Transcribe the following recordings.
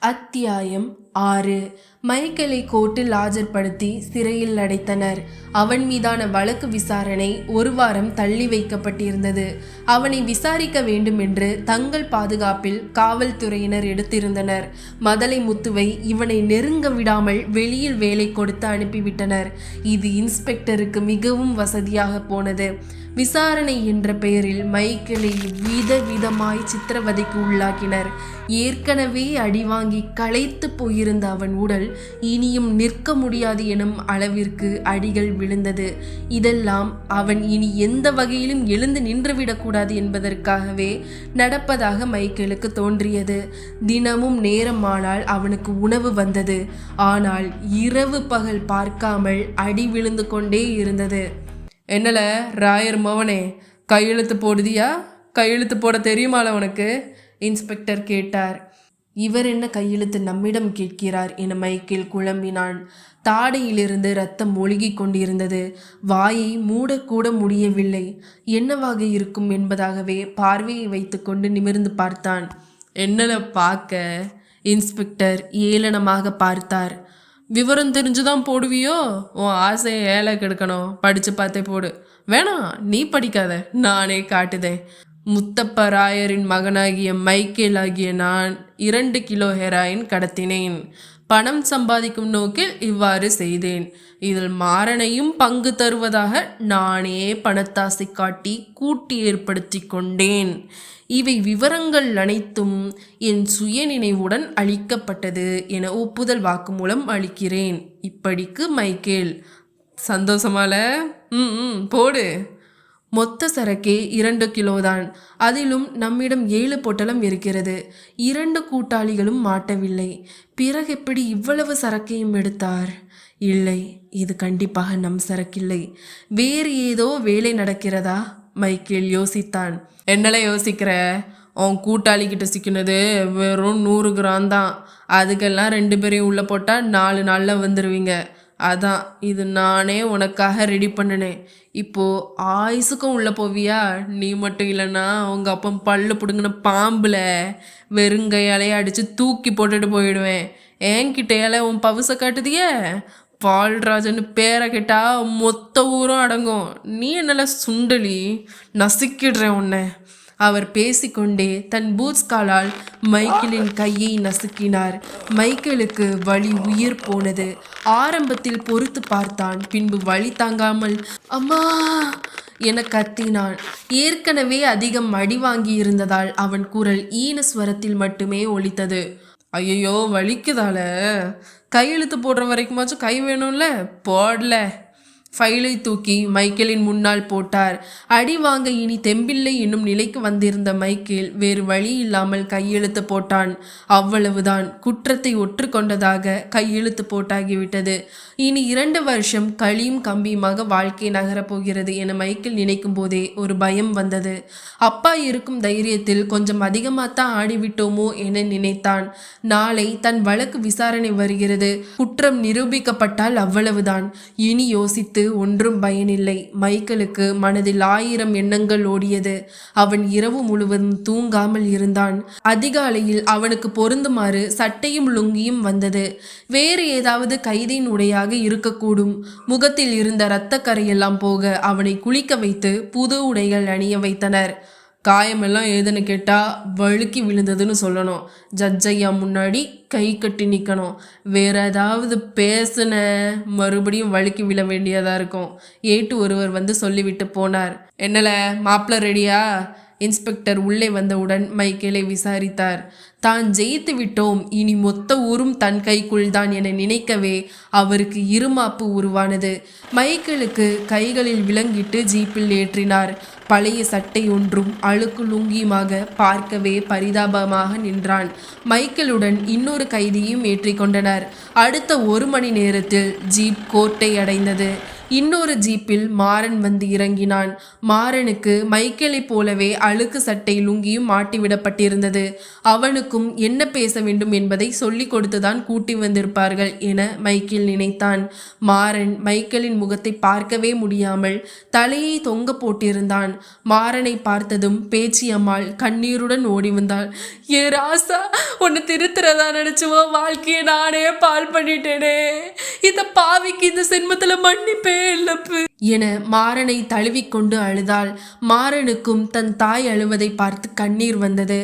அத்தியாயம் 6. மைக்கேலை கோர்ட்டில் ஆஜர்படுத்தி சிறையில் அடைத்தனர். அவன் மீதான வழக்கு விசாரணை 1 வாரம் தள்ளி வைக்கப்பட்டிருந்தது. அவனை விசாரிக்க வேண்டும் என்று தங்கள் பாதுகாப்பில் காவல்துறையினர் எடுத்திருந்தனர். மதலை முத்துவை இவனை நெருங்க விடாமல் வெளியில் வேலை கொடுத்து அனுப்பிவிட்டனர். இது இன்ஸ்பெக்டருக்கு மிகவும் வசதியாக போனது. விசாரணை என்ற பெயரில் மைக்கேலை விதவிதமாய் சித்திரவதைக்கு உள்ளாக்கினர். ஏற்கனவே அடிவாங்கி களைத்து போயிருந்த அவன் உடல் இனியும் நிற்க முடியாது எனும் அளவிற்கு அடிகள் விழுந்தது. இதெல்லாம் அவன் இனி எந்த வகையிலும் எழுந்து நின்றுவிடக்கூடாது என்பதற்காகவே நடப்பதாக மைக்கேலுக்கு தோன்றியது. தினமும் நேரமானால் அவனுக்கு உணவு வந்தது. ஆனால் இரவு பகல் பார்க்காமல் அடி விழுந்து கொண்டே இருந்தது. என்னல ராயர் மவனே, கையெழுத்து போடுதியா? கையெழுத்து போட தெரியுமால உனக்கு? இன்ஸ்பெக்டர் கேட்டார். இவர் என்ன கையெழுத்து நம்மிடம் கேட்கிறார் என மைக்கேல் குழம்பினான். தாடையிலிருந்து இரத்தம் ஒழுகி கொண்டிருந்தது. வாயை மூடக்கூட முடியவில்லை. என்னவாக இருக்கும் என்பதாகவே பார்வையை வைத்துக்கொண்டு நிமிர்ந்து பார்த்தான். என்னல பார்க்க? இன்ஸ்பெக்டர் ஏளனமாக பார்த்தார். விவரம் தெரிஞ்சுதான் போடுவியோ? உன் ஆசையை ஏழை கெடுக்கணும். படித்து பார்த்தே போடு. வேணாம், நீ படிக்காத, நானே காட்டுதேன். முத்தப்ப ராயரின் மகனாகிய மைக்கேல் ஆகிய நான் 2 கிலோ ஹெராயின் கடத்தினேன். பணம் சம்பாதிக்கும் நோக்கில் இவ்வாறு செய்தேன். இதில் மாறனையும் பங்கு தருவதாக நானே பணத்தாசை காட்டி கூட்டி ஏற்படுத்தி கொண்டேன். இவை விவரங்கள் அனைத்தும் என் சுயநினைவுடன் அளிக்கப்பட்டது என ஒப்புதல் வாக்குமூலம் அளிக்கிறேன். இப்படிக்கு மைக்கேல். சந்தோஷமால? போடு. மொத்த சரக்கே 2 கிலோதான். அதிலும் நம்மிடம் 7 பொட்டலம் இருக்கிறது. 2 கூட்டாளிகளும் மாட்டவில்லை. பிறகு எப்படி இவ்வளவு சரக்கையும் எடுத்தார்? இல்லை, இது கண்டிப்பாக நம் சரக்கில்லை. வேறு ஏதோ வேலை நடக்கிறதா? மைக்கேல் யோசித்தான். என்னல யோசிக்கிற? உன் கூட்டாளிக்கிட்ட சிக்கினது வெறும் 100 கிராம் தான். அதுக்கெல்லாம் 2 பேரையும் உள்ளே போட்டால் 4 நாளில் வந்துடுவீங்க. அதான் இது நானே உனக்காக ரெடி பண்ணினேன். இப்போது ஆயுசுக்கும் உள்ளே போவியா? நீ மட்டும் இல்லைன்னா உங்கள் அப்பா பல்லு பிடுங்கின பாம்பில் வெறுங்கையாலே அடித்து தூக்கி போட்டுட்டு போயிடுவேன். என்கிட்டையால உன் பவுசை காட்டுதிய? பால்ராஜன்னு பேரை கேட்டா மொத்த ஊரும் அடங்கும். நீ என்னல சுண்டலி, நசுக்கிடுறேன் உன்னை. அவர் பேசிக்கொண்டே தன் பூட்ஸ் காலால் மைக்கேலின் கையை நசுக்கினார். மைக்கேலுக்கு வலி உயிர் போனது. ஆரம்பத்தில் பொறுத்து பார்த்தான். பின்பு வலி தாங்காமல் அம்மா என கத்தினான். ஏற்கனவே அதிகம் அடி வாங்கி இருந்ததால் அவன் குரல் ஈனஸ்வரத்தில் மட்டுமே ஒலித்தது. ஐயோ, வலிக்குதால? கையெழுத்து போடுற வரைக்குமாச்சும் கை வேணும்ல? போடல. ஃபைலை தூக்கி மைக்கேலின் முன்னால் போட்டார். அடி வாங்க இனி தெம்பில்லை என்னும் நிலைக்கு வந்திருந்த மைக்கேல் வேறு வழி இல்லாமல் கையெழுத்து போட்டான். அவ்வளவுதான். குற்றத்தை ஒற்றுக்கொண்டதாக கையெழுத்து போட்டாகிவிட்டது. இனி 2 வருஷம் களியும் கம்பியுமாக வாழ்க்கை நகரப்போகிறது என மைக்கேல் நினைக்கும் போதே ஒரு பயம் வந்தது. அப்பா இருக்கும் தைரியத்தில் கொஞ்சம் அதிகமாகத்தான் ஆடிவிட்டோமோ என நினைத்தான். நாளை தன் வழக்கு விசாரணை வருகிறது. குற்றம் நிரூபிக்கப்பட்டால் அவ்வளவுதான். இனி யோசித்து ஒன்றும் பயனில்லை. மைக்கேலுக்கு மனதில் 1000 எண்ணங்கள் ஓடியது. அவன் இரவு முழுவதும் தூங்காமல் இருந்தான். அதிகாலையில் அவனுக்கு பொருந்துமாறு சட்டையும் லுங்கியும் வந்தது. வேறு ஏதாவது கைதியின் உடையாக இருக்கக்கூடும். முகத்தில் இருந்த இரத்தக்கரையெல்லாம் போக அவனை குளிக்க வைத்து புது உடைகள் அணிய வைத்தனர். காயமெல்லாம் ஏதுன்னு கேட்டால் வழுக்கி விழுந்ததுன்னு சொல்லணும். ஜட்ஜையா முன்னாடி கை கட்டி நிற்கணும். வேற ஏதாவது பேசுன மறுபடியும் வழுக்கி விழ வேண்டியதாக இருக்கும். ஏட்டு ஒருவர் வந்து சொல்லிவிட்டு போனார். என்னல, மாப்பிள்ள ரெடியா? இன்ஸ்பெக்டர் உள்ளே வந்தவுடன் மைக்கேலை விசாரித்தார். தான் ஜெயித்து விட்டோம், இனி மொத்த ஊரும் தன் கைக்குள் தான் என நினைக்கவே அவருக்கு இருமாப்பு உருவானது. மைக்கேலுக்கு கைகளில் விலங்கிட்டு ஜீப்பில் ஏற்றினார். பழைய சட்டை ஒன்றும் அழுக்கு லுங்கியுமாக பார்க்கவே பரிதாபமாக நின்றான். மைக்கேலுடன் இன்னொரு கைதியும் ஏற்றி கொண்டனர். அடுத்த 1 மணி நேரத்தில் ஜீப் கோர்ட்டை அடைந்தது. இன்னொரு ஜீப்பில் மாறன் வந்து இறங்கினான். மாறனுக்கு மைக்கேலைப் போலவே அழுக்கு சட்டை லுங்கியும் மாட்டிவிடப்பட்டிருந்தது. அவனுக்கும் என்ன பேச வேண்டும் என்பதை சொல்லிக் கொடுத்துதான் கூட்டி வந்திருப்பார்கள் என மைக்கேல் நினைத்தான். மாறன் மைக்கேலின் முகத்தை பார்க்கவே முடியாமல் தலையை தொங்க போட்டிருந்தான். மாறனை பார்த்ததும் பேச்சியம்மாள் கண்ணீருடன் ஓடி வந்தாள். ஏ ராசா, உன்னை திருத்துறதா நினைச்சுவோ வாழ்க்கையை நானே பால் பண்ணிட்டேனே. இந்த பாவிக்கு இந்த சென்மத்துல மன்னிப்பே இல்லப்பு என மாறனை தழுவிக்கொண்டு அழுதாள். மாறனுக்கும் தன் தாய் அழுவதை பார்த்து கண்ணீர் வந்தது.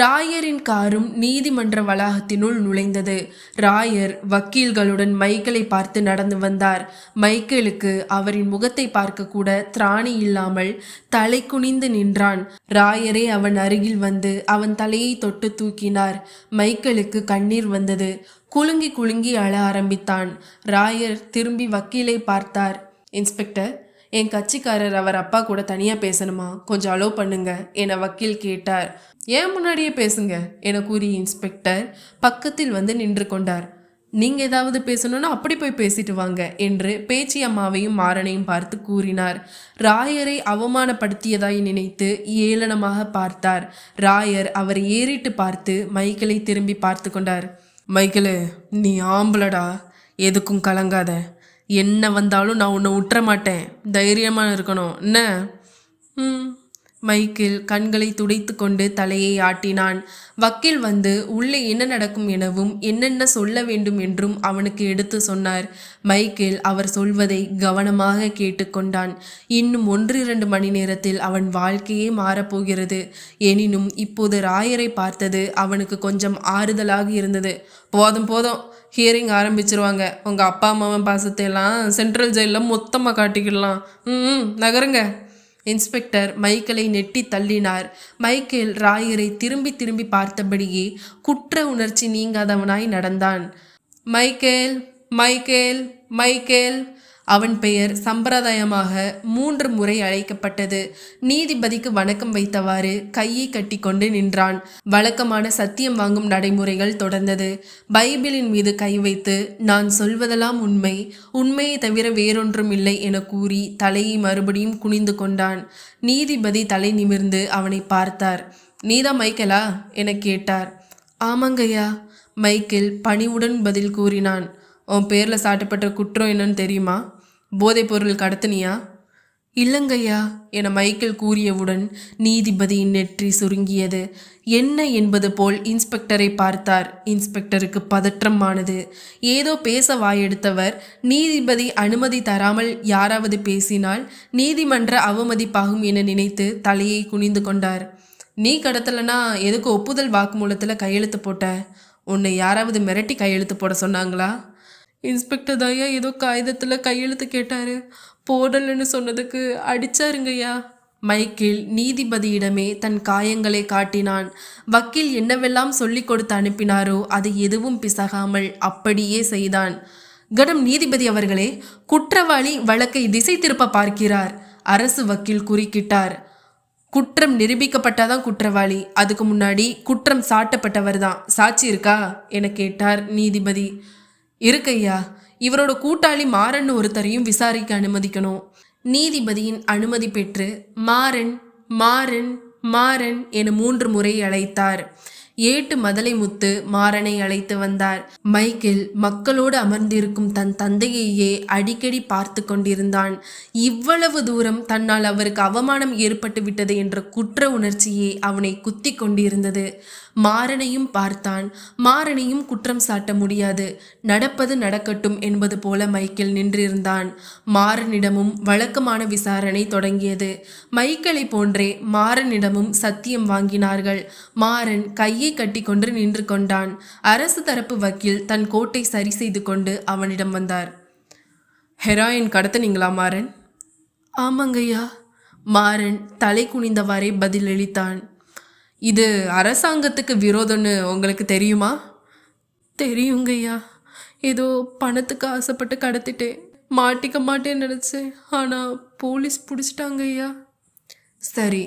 ராயரின் காரும் நீதிமன்ற வளாகத்தினுள் நுழைந்தது. ராயர் வக்கீல்களுடன் மைக்கேலை பார்த்து நடந்து வந்தார். மைக்கேலுக்கு அவரின் முகத்தை பார்க்க கூட திராணி இல்லாமல் தலை குனிந்து நின்றான். ராயரே அவன் அருகில் வந்து அவன் தலையை தொட்டு தூக்கினார். மைக்கேலுக்கு கண்ணீர் வந்தது. குலுங்கி குலுங்கி அழ ஆரம்பித்தான். ராயர் திரும்பி வக்கீலை பார்த்தார். இன்ஸ்பெக்டர், என் கட்சிக்காரர் அவர் அப்பா கூட தனியாக பேசணுமா, கொஞ்சம் அலோவ் பண்ணுங்க என வக்கீல் கேட்டார். ஏன் முன்னாடியே பேசுங்க என கூறிய இன்ஸ்பெக்டர் பக்கத்தில் வந்து நின்று கொண்டார். நீங்கள் ஏதாவது பேசணும்னா அப்படி போய் பேசிட்டு வாங்க என்று பேச்சி அம்மாவையும் மாறனையும் பார்த்து கூறினார். ராயரை அவமானப்படுத்தியதாய் நினைத்து ஏளனமாக பார்த்தார். ராயர் அவரை ஏறிட்டு பார்த்து மைக்கேலை திரும்பி பார்த்து கொண்டார். மைக்கேலு, நீ ஆம்பளடா, எதுக்கும் கலங்காத. என்ன வந்தாலும் நான் உன்னை விட்டுற மாட்டேன். தைரியமாக இருக்கணும் என்ன? மைக்கேல் கண்களை துடைத்து கொண்டு தலையை ஆட்டினான். வக்கீல் வந்து உள்ளே என்ன நடக்கும் எனவும் என்னென்ன சொல்ல வேண்டும் என்றும் அவனுக்கு எடுத்து சொன்னார். மைக்கேல் அவர் சொல்வதை கவனமாக கேட்டுக்கொண்டான். இன்னும் 1-2 மணி நேரத்தில் அவன் வாழ்க்கையே மாறப்போகிறது. எனினும் இப்போது ராயரை பார்த்தது அவனுக்கு கொஞ்சம் ஆறுதலாக இருந்தது. போதும் போதும், ஹியரிங் ஆரம்பிச்சிருவாங்க. உங்கள் அப்பா அம்மாவன் பாசத்தையெல்லாம் சென்ட்ரல் ஜெயிலில் மொத்தமாக காட்டிக்கிடலாம். நகருங்க. இன்ஸ்பெக்டர் மைக்கேலை நெட்டி தள்ளினார். மைக்கேல் ராயரை திரும்பி திரும்பி பார்த்தபடியே குற்ற உணர்ச்சி நீங்காதவனாய் நடந்தான். Michael, Michael, Michael. அவன் பெயர் சம்பிரதாயமாக 3 முறை அழைக்கப்பட்டது. நீதிபதிக்கு வணக்கம் வைத்தவாறு கையை கட்டி கொண்டு நின்றான். வழக்கமான சத்தியம் வாங்கும் நடைமுறைகள் தொடர்ந்தது. பைபிளின் மீது கை வைத்து, நான் சொல்வதெல்லாம் உண்மை, உண்மையை தவிர வேறொன்றும் இல்லை என கூறி தலையை மறுபடியும் குனிந்து கொண்டான். நீதிபதி தலை நிமிர்ந்து அவனை பார்த்தார். நீதான் மைக்கேலா என கேட்டார். ஆமாங்கய்யா, மைக்கேல் பணிவுடன் பதில் கூறினான். உன் பேரில் சாட்டப்பட்ட குற்றம் என்னன்னு தெரியுமா? போதைப் பொருள் கடத்தினியா? இல்லைங்கய்யா என மைக்கேல் கூறியவுடன் நீதிபதியின் நெற்றி சுருங்கியது. என்ன என்பது போல் இன்ஸ்பெக்டரை பார்த்தார். இன்ஸ்பெக்டருக்கு பதற்றமானது. ஏதோ பேச வாயெடுத்தவர் நீதிபதி அனுமதி தராமல் யாராவது பேசினால் நீதிமன்ற அவமதிப்பாகும் என நினைத்து தலையை குனிந்து கொண்டார். நீ கடத்தலைன்னா எதுக்கு ஒப்புதல் வாக்குமூலத்தில் கையெழுத்து போட்ட? உன்னை யாராவது மிரட்டி கையெழுத்து போட சொன்னாங்களா? இன்ஸ்பெக்டர் தாயா ஏதோ காகிதத்தில் கையெழுத்து கேட்டாரு, போடலன்னு சொன்னதுக்கு அடிச்சாருங்கய்யா. மைக்கேல் நீதிபதியிடமே தன் காயங்களை காட்டினான். வக்கீல் என்னவெல்லாம் சொல்லி கொடுத்து அனுப்பினாரோ அதை எதுவும் பிசகாமல் அப்படியே செய்தான். கடம் நீதிபதி அவர்களே, குற்றவாளி வழக்கை திசை திருப்ப பார்க்கிறார், அரசு வக்கீல் குறுக்கிட்டார். குற்றம் நிரூபிக்கப்பட்டாதான் குற்றவாளி, அதுக்கு முன்னாடி குற்றம் சாட்டப்பட்டவர் தான். சாட்சி இருக்கா என கேட்டார் நீதிபதி. இருக்கையா, இவரோட கூட்டாளி மாறன் ஒருத்தரையும் விசாரிக்க அனுமதிக்கணும். நீதிபதியின் அனுமதி பெற்று மாறன் மாறன் மாறன் என 3 முறை அழைத்தார். ஏட்டு மதலை முத்து மாறனை அழைத்து வந்தார். மைக்கேல் மக்களோடு அமர்ந்திருக்கும் தன் தந்தையையே அடிக்கடி பார்த்து கொண்டிருந்தான். இவ்வளவு தூரம் தன்னால் அவருக்கு அவமானம் ஏற்பட்டு விட்டது என்ற குற்ற உணர்ச்சியே அவனை குத்தி கொண்டிருந்தது. மாறனையும் பார்த்தான். மாறனையும் குற்றம் சாட்ட முடியாது. நடப்பது நடக்கட்டும் என்பது போல மைக்கேல் நின்றிருந்தான். மாறனிடமும் வழக்கமான விசாரணை தொடங்கியது. மைக்கேலை போன்றே மாறனிடமும் சத்தியம் வாங்கினார்கள். மாறன் கையை கட்டி கொண்டு நின்று கொண்டான். அரசு தரப்பு வக்கீல் தன் கோட்டை சரி செய்து கொண்டு அவனிடம் வந்தார். ஹெராயின் கடத்தினீங்களா மாறன்? ஆமாங்கய்யா. மாறன் தலை குனிந்தவாறே பதிலளித்தான். இது அரசாங்கத்துக்கு விரோதம்னு உங்களுக்கு தெரியுமா? தெரியுங்கய்யா. ஏதோ பணத்துக்கு ஆசைப்பட்டு கடத்திட்டேன். மாட்டிக்க மாட்டேன்னு நினச்சேன். ஆனால் போலீஸ் பிடிச்சிட்டாங்கய்யா. சரி,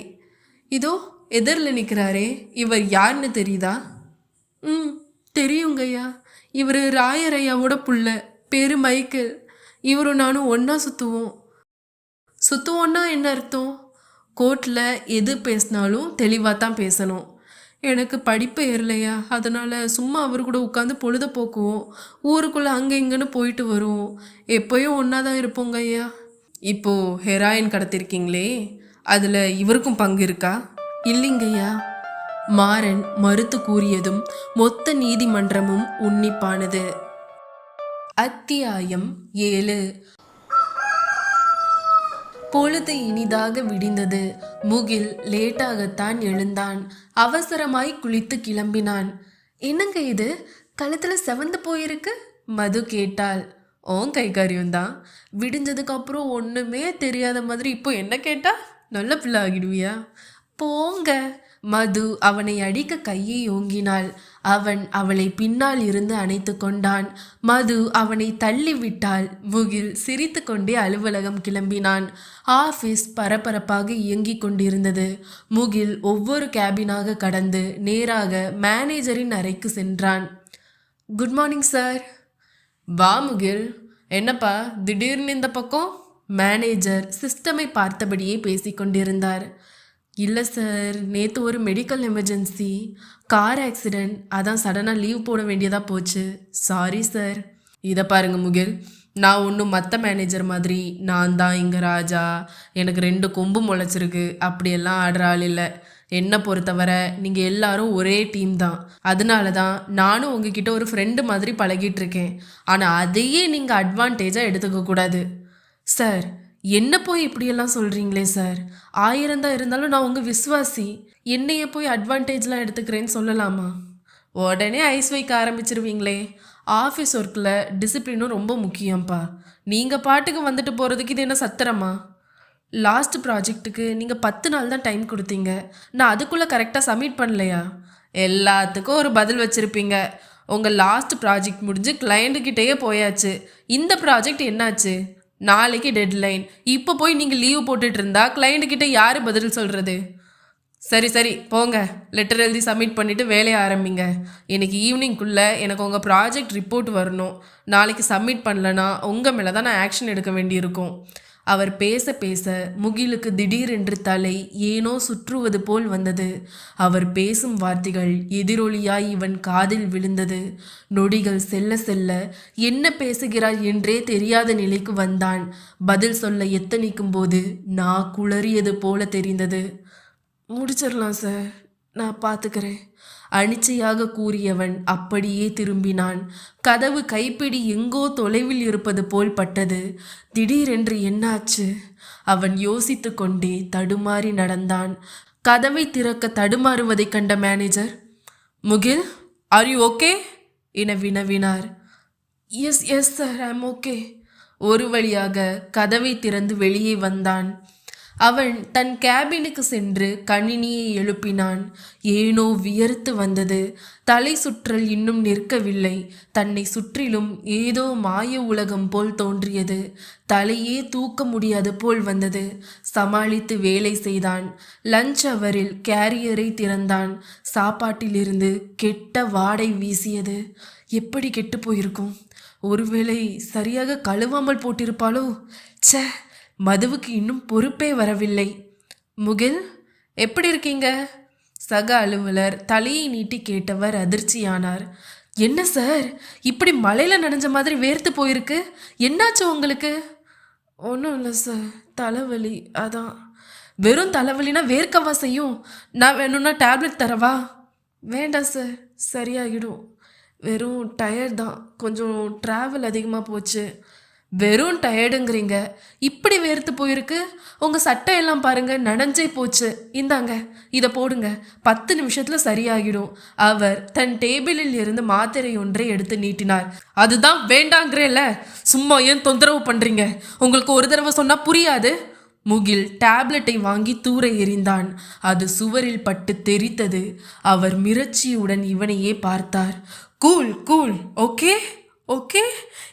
இதோ எதிரில் நிற்கிறாரே, இவர் யாருன்னு தெரியுதா? தெரியுங்கய்யா. இவர் ராயர் ஐயாவோட புள்ள, பேரு மைக்கேல். இவரும் நானும் ஒன்றா சுற்றுவோம். சுற்றுவோன்னா என்ன அர்த்தம்? கோர்ட்டில் எது பேசினாலும் தெளிவாக தான் பேசணும். எனக்கு படிப்பு ஏறலையா, அதனால் சும்மா அவர் கூட உட்காந்து பொழுத போக்குவோம். ஊருக்குள்ளே அங்கே இங்கேன்னு போயிட்டு வருவோம். எப்போயும் ஒன்றா தான் இருப்போங்க ஐயா. இப்போது ஹெராயின் கடத்திருக்கீங்களே, அதில் இவருக்கும் பங்கு இருக்கா? இல்லைங்கய்யா. மாறன் மறுத்து கூறியதும் மொத்த நீதிமன்றமும் உன்னிப்பானது. அத்தியாயம் 7. பொழுது இனிதாக விடிந்தது. முகில் லேட்டாகத்தான் எழுந்தான். அவசரமாய் குளித்து கிளம்பினான். என்னங்க இது, கழுத்துல செவந்து போயிருக்கு? மது கேட்டாள். ஓன் கைகாரியம்தான். விடிஞ்சதுக்கு அப்புறம் ஒண்ணுமே தெரியாத மாதிரி இப்போ என்ன கேட்டா நல்ல பிள்ளை ஆகிடுவியா? போங்க. மது அவனை அடிக்க கையை ஓங்கினாள். அவன் அவளை பின்னால் இருந்து அணைத்து கொண்டான். மது அவனை தள்ளி விட்டாள். முகில் சிரித்து கொண்டே அலுவலகம் கிளம்பினான். ஆபீஸ் பரபரப்பாக இயங்கிக் கொண்டிருந்தது. முகில் ஒவ்வொரு கேபினாக கடந்து நேராக மேனேஜரின் அறைக்கு சென்றான். Good morning sir. வா முகில். என்னப்பா திடீர்னு இந்த பக்கம்? மேனேஜர் சிஸ்டமை பார்த்தபடியே பேசிக்கொண்டிருந்தார். இல்லை சார், நேற்று ஒரு மெடிக்கல் எமர்ஜென்சி, கார் ஆக்சிடெண்ட், அதான் சடனாக லீவ் போட வேண்டியதாக போச்சு. Sorry sir. இதை பாருங்க முகில், நான் ஒன்றும் மற்ற மேனேஜர் மாதிரி நான் தான் இங்கே ராஜா, எனக்கு 2 கொம்பு முளைச்சிருக்கு அப்படியெல்லாம் ஆடுற ஆள் இல்லை. என்னை பொறுத்தவரை நீங்கள் எல்லாரும் ஒரே டீம் தான். அதனால தான் நானும் உங்ககிட்ட ஒரு ஃப்ரெண்டு மாதிரி பழகிட்டு இருக்கேன். ஆனால் அதையே நீங்கள் அட்வான்டேஜாக எடுத்துக்க கூடாது. சார், என்ன போய் இப்படியெல்லாம் சொல்கிறீங்களே சார்? 1000 தான் இருந்தாலும் நான் உங்கள் விசுவாசி. என்னைய போய் அட்வான்டேஜ்லாம் எடுத்துக்கிறேன்னு சொல்லலாமா? உடனே ஐஸ் வைக்க ஆரம்பிச்சிருவீங்களே. ஆஃபீஸ் ஒர்க்கில் டிசிப்ளினும் ரொம்ப முக்கியம்ப்பா. நீங்கள் பாட்டுக்கு வந்துட்டு போகிறதுக்கு இது என்ன சத்திரமா? லாஸ்ட் ப்ராஜெக்ட்டுக்கு நீங்கள் 10 நாள் தான் டைம் கொடுத்தீங்க. நான் அதுக்குள்ளே கரெக்டாக சப்மிட் பண்ணலையா? எல்லாத்துக்கும் ஒரு பதில் வச்சுருப்பீங்க. உங்கள் லாஸ்ட் ப்ராஜெக்ட் முடிஞ்சு கிளைண்ட்டுக்கிட்டேயே போயாச்சு. இந்த ப்ராஜெக்ட் என்னாச்சு? நாளைக்கு டெட்லைன். இப்போ போய் நீங்கள் லீவு போட்டுட்டு இருந்தா கிளைண்ட்டுக்கிட்ட யார் பதில் சொல்கிறது? சரி சரி போங்க, லெட்டர் எழுதி சப்மிட் பண்ணிவிட்டு வேலையை ஆரம்பிங்க. இன்னைக்கு ஈவினிங்குள்ளே எனக்கு உங்கள் ப்ராஜெக்ட் ரிப்போர்ட் வரணும். நாளைக்கு சப்மிட் பண்ணலன்னா உங்கள் மேலே தான் நான் ஆக்ஷன் எடுக்க வேண்டியிருக்கும். அவர் பேச பேச முகிலுக்கு திடீரென்று தலை ஏனோ சுற்றுவது போல் வந்தது. அவர் பேசும் வார்த்தைகள் எதிரொலியாய் இவன் காதில் விழுந்தது. நொடிகள் செல்ல செல்ல என்ன பேசுகிறாய் என்றே தெரியாத நிலைக்கு வந்தான். பதில் சொல்ல எத்தனிக்கும் போது நான் குளறியது போல தெரிந்தது. முடிச்சிடலாம் சார், நான் பார்த்துக்கிறேன், அனிச்சையாக கூறியவன் அப்படியே திரும்பினான். கதவு கைப்பிடி எங்கோ தொலைவில் இருப்பது போல் பட்டது. திடீரென்று என்னாச்சு? அவன் யோசித்து கொண்டே தடுமாறி நடந்தான். கதவை திறக்க தடுமாறுவதைக் கண்ட மேனேஜர், முகில், ஆர் யூ ஓகே என வினவினார். Yes sir, I am okay. ஒரு வழியாக கதவை திறந்து வெளியே வந்தான். அவன் தன் கேபினுக்கு சென்று கணினியை எழுப்பினான். ஏனோ வியர்த்து வந்தது. தலை சுற்றல் இன்னும் நிற்கவில்லை. தன்னை சுற்றிலும் ஏதோ மாய உலகம் போல் தோன்றியது. தலையே தூக்க முடியாது போல் வந்தது. சமாளித்து வேலை செய்தான். லஞ்ச் அவரில் கேரியரை திறந்தான். சாப்பாட்டிலிருந்து கெட்ட வாடை வீசியது. எப்படி கெட்டு போயிருக்கும்? ஒருவேளை சரியாக கழுவாமல் போட்டிருப்பாளோ? ச்சே, மதுவுக்கு இன்னும் பொறுப்பே வரவில்லை. முகில், எப்படி இருக்கீங்க? சக அலுவலர் தலையை நீட்டி கேட்டவர் அதிர்ச்சியானார். என்ன சார், இப்படி மழையில் நனைஞ்ச மாதிரி வேர்த்து போயிருக்கு, என்னாச்சு உங்களுக்கு? ஒன்றும் இல்லை சார், தலைவலி, அதான். வெறும் தலைவலினா வேர்க்கவா செய்யும்? நான் வேணும்னா டேப்லெட் தரவா? வேண்டாம் சார், சரியாகிடும். வெறும் டயர்ட் தான், கொஞ்சம் ட்ராவல் அதிகமாக போச்சு. வெறும் டயர்டுங்கிறீங்க, இப்படி வேர்த்து போயிருக்கு. உங்கள் சட்டை எல்லாம் பாருங்க, நனைஞ்சே போச்சு. இந்தாங்க, இதை போடுங்க, 10 நிமிஷத்தில் சரியாகிடும். அவர் தன் டேபிளில் இருந்து மாத்திரை ஒன்றை எடுத்து நீட்டினார். அதுதான் வேண்டாங்கிறேல்ல, சும்மா ஏன் தொந்தரவு பண்ணுறீங்க? உங்களுக்கு ஒரு தடவை சொன்னால் புரியாது. முகில் டேப்லெட்டை வாங்கி தூர எறிந்தான். அது சுவரில் பட்டு தெரித்தது. அவர் மிரட்சியுடன் இவனையே பார்த்தார். Cool cool, okay okay.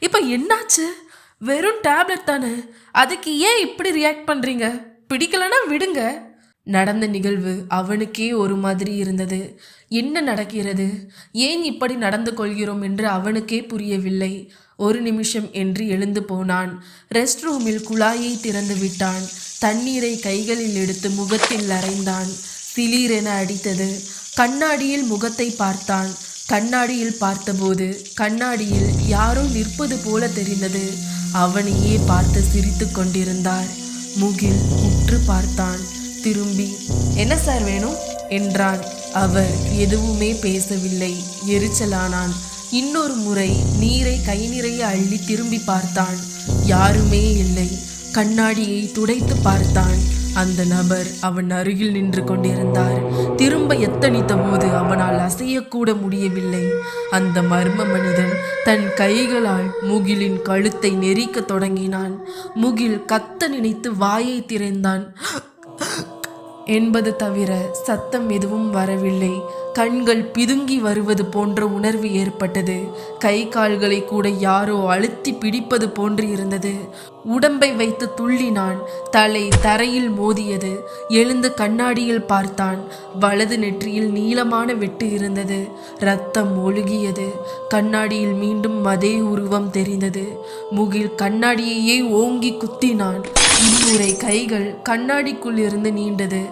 இப்போ என்னாச்சு? வெறும் டேப்லெட் தானே, அதுக்கு ஏன் இப்படி ரியாக்ட் பண்ணுறீங்க? பிடிக்கலன்னா விடுங்க. நடந்த நிகழ்வு அவனுக்கே ஒரு மாதிரி இருந்தது. என்ன நடக்கிறது, ஏன் இப்படி நடந்து கொள்கிறோம் என்று அவனுக்கே புரியவில்லை. ஒரு நிமிஷம் என்று எழுந்து போனான். ரெஸ்ட் ரூமில் குழாயை திறந்து விட்டான். தண்ணீரை கைகளில் எடுத்து முகத்தில் அரைந்தான். சிலீரென அடித்தது. கண்ணாடியில் முகத்தை பார்த்தான். கண்ணாடியில் பார்த்தபோது கண்ணாடியில் யாரோ நிற்பது போல தெரிந்தது. அவனையே பார்த்து சிரித்து கொண்டிருந்தார். முகில் உற்று பார்த்தான். திரும்பி, என்ன சார் வேணும் என்றான். அவர் எதுவுமே பேசவில்லை. எரிச்சலானான். இன்னொரு முறை நீரை கை நிறைய அள்ளி திரும்பி பார்த்தான். யாருமே இல்லை. கண்ணாடியை துடைத்து பார்த்தான். அந்த நபர் அவன் அருகில் நின்று கொண்டிருந்தார். திரும்ப எத்தனித்த போது அவனால் அசையக்கூட முடியவில்லை. அந்த மர்ம மனிதன் தன் கைகளால் முகிலின் கழுத்தை நெரிக்க தொடங்கினான். முகில் கத்த நினைத்து வாயை திறந்தான். என்பது தவிர சத்தம் எதுவும் வரவில்லை. கண்கள் பிதுங்கி வருவது போன்ற உணர்வு ஏற்பட்டது. கை கால்களை கூட யாரோ அழுத்தி பிடிப்பது போன்று இருந்தது. உடம்பை வைத்து துள்ளினான். தலை தரையில் மோதியது. எழுந்து கண்ணாடியில் பார்த்தான். வலது நெற்றியில் நீளமான வெட்டு இருந்தது. இரத்தம் ஒழுகியது. கண்ணாடியில் மீண்டும் அதே உருவம் தெரிந்தது. முகில் கண்ணாடியையே ஓங்கி குத்தினான். இம்முறை கைகள் கண்ணாடிக்குள் இருந்து நீண்டது.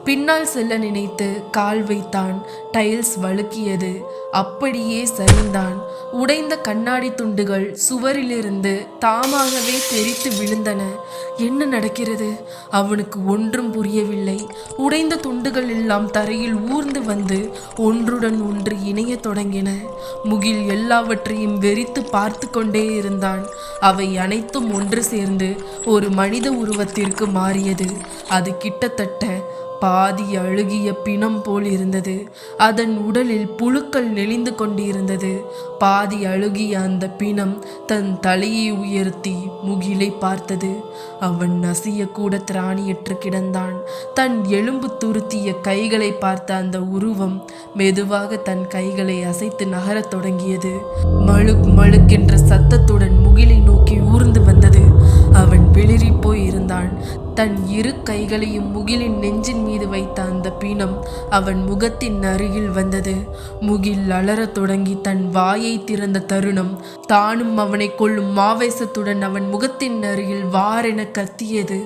பின்னால் செல்ல நினைத்து கால் வைத்தான். டைல்ஸ் வழுக்கியது. அப்படியே சரிந்தான். உடைந்த கண்ணாடி துண்டுகள் சுவரிலிருந்து தாமாகவே தெரித்து விழுந்தன. என்ன நடக்கிறது? அவனுக்கு ஒன்றும் புரியவில்லை. உடைந்த துண்டுகள் எல்லாம் தரையில் ஊர்ந்து வந்து ஒன்றுடன் ஒன்று இணைய தொடங்கின. முகில் எல்லாவற்றையும் வெறித்து பார்த்து கொண்டே இருந்தான். அவை அனைத்தும் ஒன்று சேர்ந்து ஒரு மனித உருவத்திற்கு மாறியது. அது கிட்டத்தட்ட பாதி அழுகிய பிணம் போல் இருந்தது. அதன் உடலில் புழுக்கள் நெளிந்து கொண்டிருந்தது. பாதி அழுகிய அந்த பிணம் தன் தலையை உயர்த்தி முகிலை பார்த்தது. அவன் நசியக்கூட திராணியற்று கிடந்தான். தன் எலும்பு துருத்திய கைகளை பார்த்த அந்த உருவம் மெதுவாக தன் கைகளை அசைத்து நகரத் தொடங்கியது. மழுக் மழுக்கென்ற சத்தத்துடன் முகிலை நோக்கி ஊர்ந்து வந்தது. அவன் வெளிரி போய் இருந்தான். தன் இரு கைகளையும் முகிலின் நெஞ்சின் மீது வைத்த அந்த பிணம் அவன் முகத்தின் அருகில் வந்தது. முகில் அலறத் தொடங்கி தன் வாயை திறந்த தருணம் தானும் அவனை கொல்லும் ஆவேசத்துடன் அவன் முகத்தின் அருகில் வாரென கத்தியது.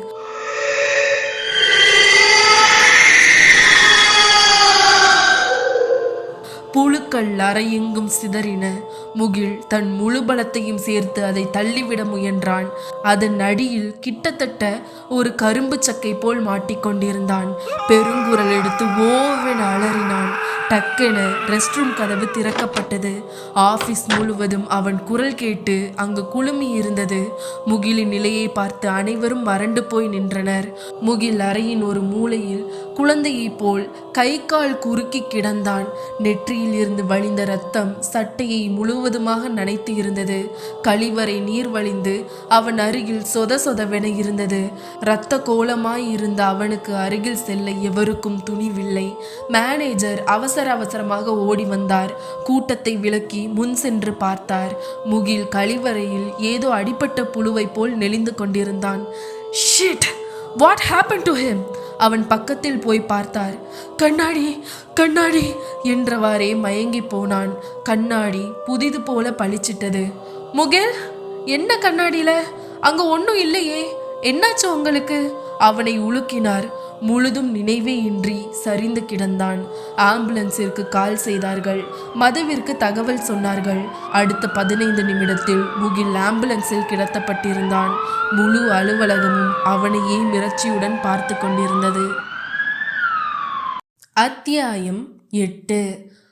புழுக்கள் அறையெங்கும் சிதறின. முகில் தன் முழு பலத்தையும் சேர்த்து அதை தள்ளிவிட முயன்றான். அதன் அடியில் கிட்டத்தட்ட ஒரு கரும்பு சக்கை போல் மாட்டிக்கொண்டிருந்தான். பெருங்குரல் எடுத்து ஓவென அலறினான். டக்கென ரெஸ்ட் ரூம் கதவு திறக்கப்பட்டது. ஆபீஸ் முழுவதும் அவன் குரல் கேட்டு அங்கு குழுமி இருந்தது. முகிலின் நிலையை பார்த்து அனைவரும் வறண்டு போய் நின்றனர். முகில் அறையின் ஒரு மூலையில் குழந்தையைப் போல் கை கால் குறுக்கி கிடந்தான். நெற்றியில் இருந்து வழிந்த இரத்தம் சட்டையை முழுவதுமாக நனைத்து இருந்தது. கழிவறை நீர் வழிந்து அவன் அருகில் சொத சொதவென இருந்தது. இரத்த கோலமாய் இருந்த அவனுக்கு அருகில் செல்ல எவருக்கும் துணிவில்லை. மேனேஜர் அவசரமாக ஓடி வந்தார். கூட்டத்தை விலக்கி முன் சென்று பார்த்தார். முகில் கழிவறையில் ஏதோ அடிபட்ட புழுவை போல் நெளிந்து கொண்டிருந்தான். Shit, what happen to him? அவன் பக்கத்தில் போய் பார்த்தார். கண்ணாடி கண்ணாடி என்றவாறே மயங்கி போனான். கண்ணாடி புதிது போல பளிச்சிட்டது. முகில், என்ன கண்ணாடியில? அங்க ஒன்றும் இல்லையே, என்னாச்சு உங்களுக்கு? அவனை உலுக்கினார். முழுதும் நினைவே இன்றி சரிந்து கிடந்தான். ஆம்புலன்ஸிற்கு கால் செய்தார்கள். மதுவிற்கு தகவல் சொன்னார்கள். அடுத்த 15 நிமிடத்தில் முகில் ஆம்புலன்ஸில் கிடத்தப்பட்டிருந்தான். முழு அலுவலகமும் அவனையே மிரட்சியுடன் பார்த்து கொண்டிருந்தது. அத்தியாயம் 8.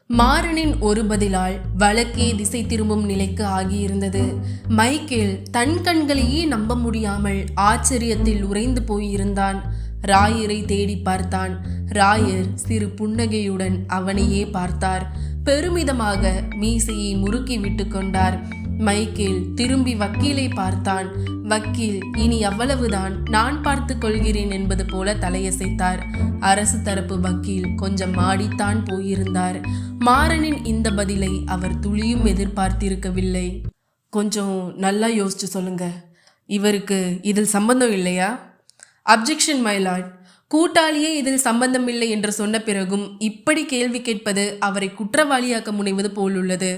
மாறனின் ஒரு பதிலால் வழக்கே திசை திரும்பும் நிலைக்கு ஆகியிருந்தது. மைக்கேல் தன் கண்களையே நம்ப முடியாமல் ஆச்சரியத்தில் உறைந்து போயிருந்தான். ராயரை தேடி பார்த்தான். ராயர் சிறு புன்னகையுடன் அவனையே பார்த்தார். பெருமிதமாக மீசையை முறுக்கி விட்டு கொண்டார். மைக்கேல் திரும்பி வக்கீலை பார்த்தான். வக்கீல் இனி அவ்வளவுதான், நான் பார்த்து கொள்கிறேன் என்பது போல தலையசைத்தார். அரசு தரப்பு வக்கீல் கொஞ்சம் மாடித்தான் போயிருந்தார். மாறனின் இந்த பதிலை அவர் துளியும் எதிர்பார்த்திருக்கவில்லை. கொஞ்சம் நல்லா யோசிச்சு சொல்லுங்க, இவருக்கு இதில் சம்பந்தம் இல்லையா? Objection my Lord. கூட்டாளியே இதில் சம்பந்தமில்லை என்று சொன்ன பிறகும் இப்படி கேள்வி கேட்பது அவரை குற்றவாளியாக்க முனைவது போலுள்ளது.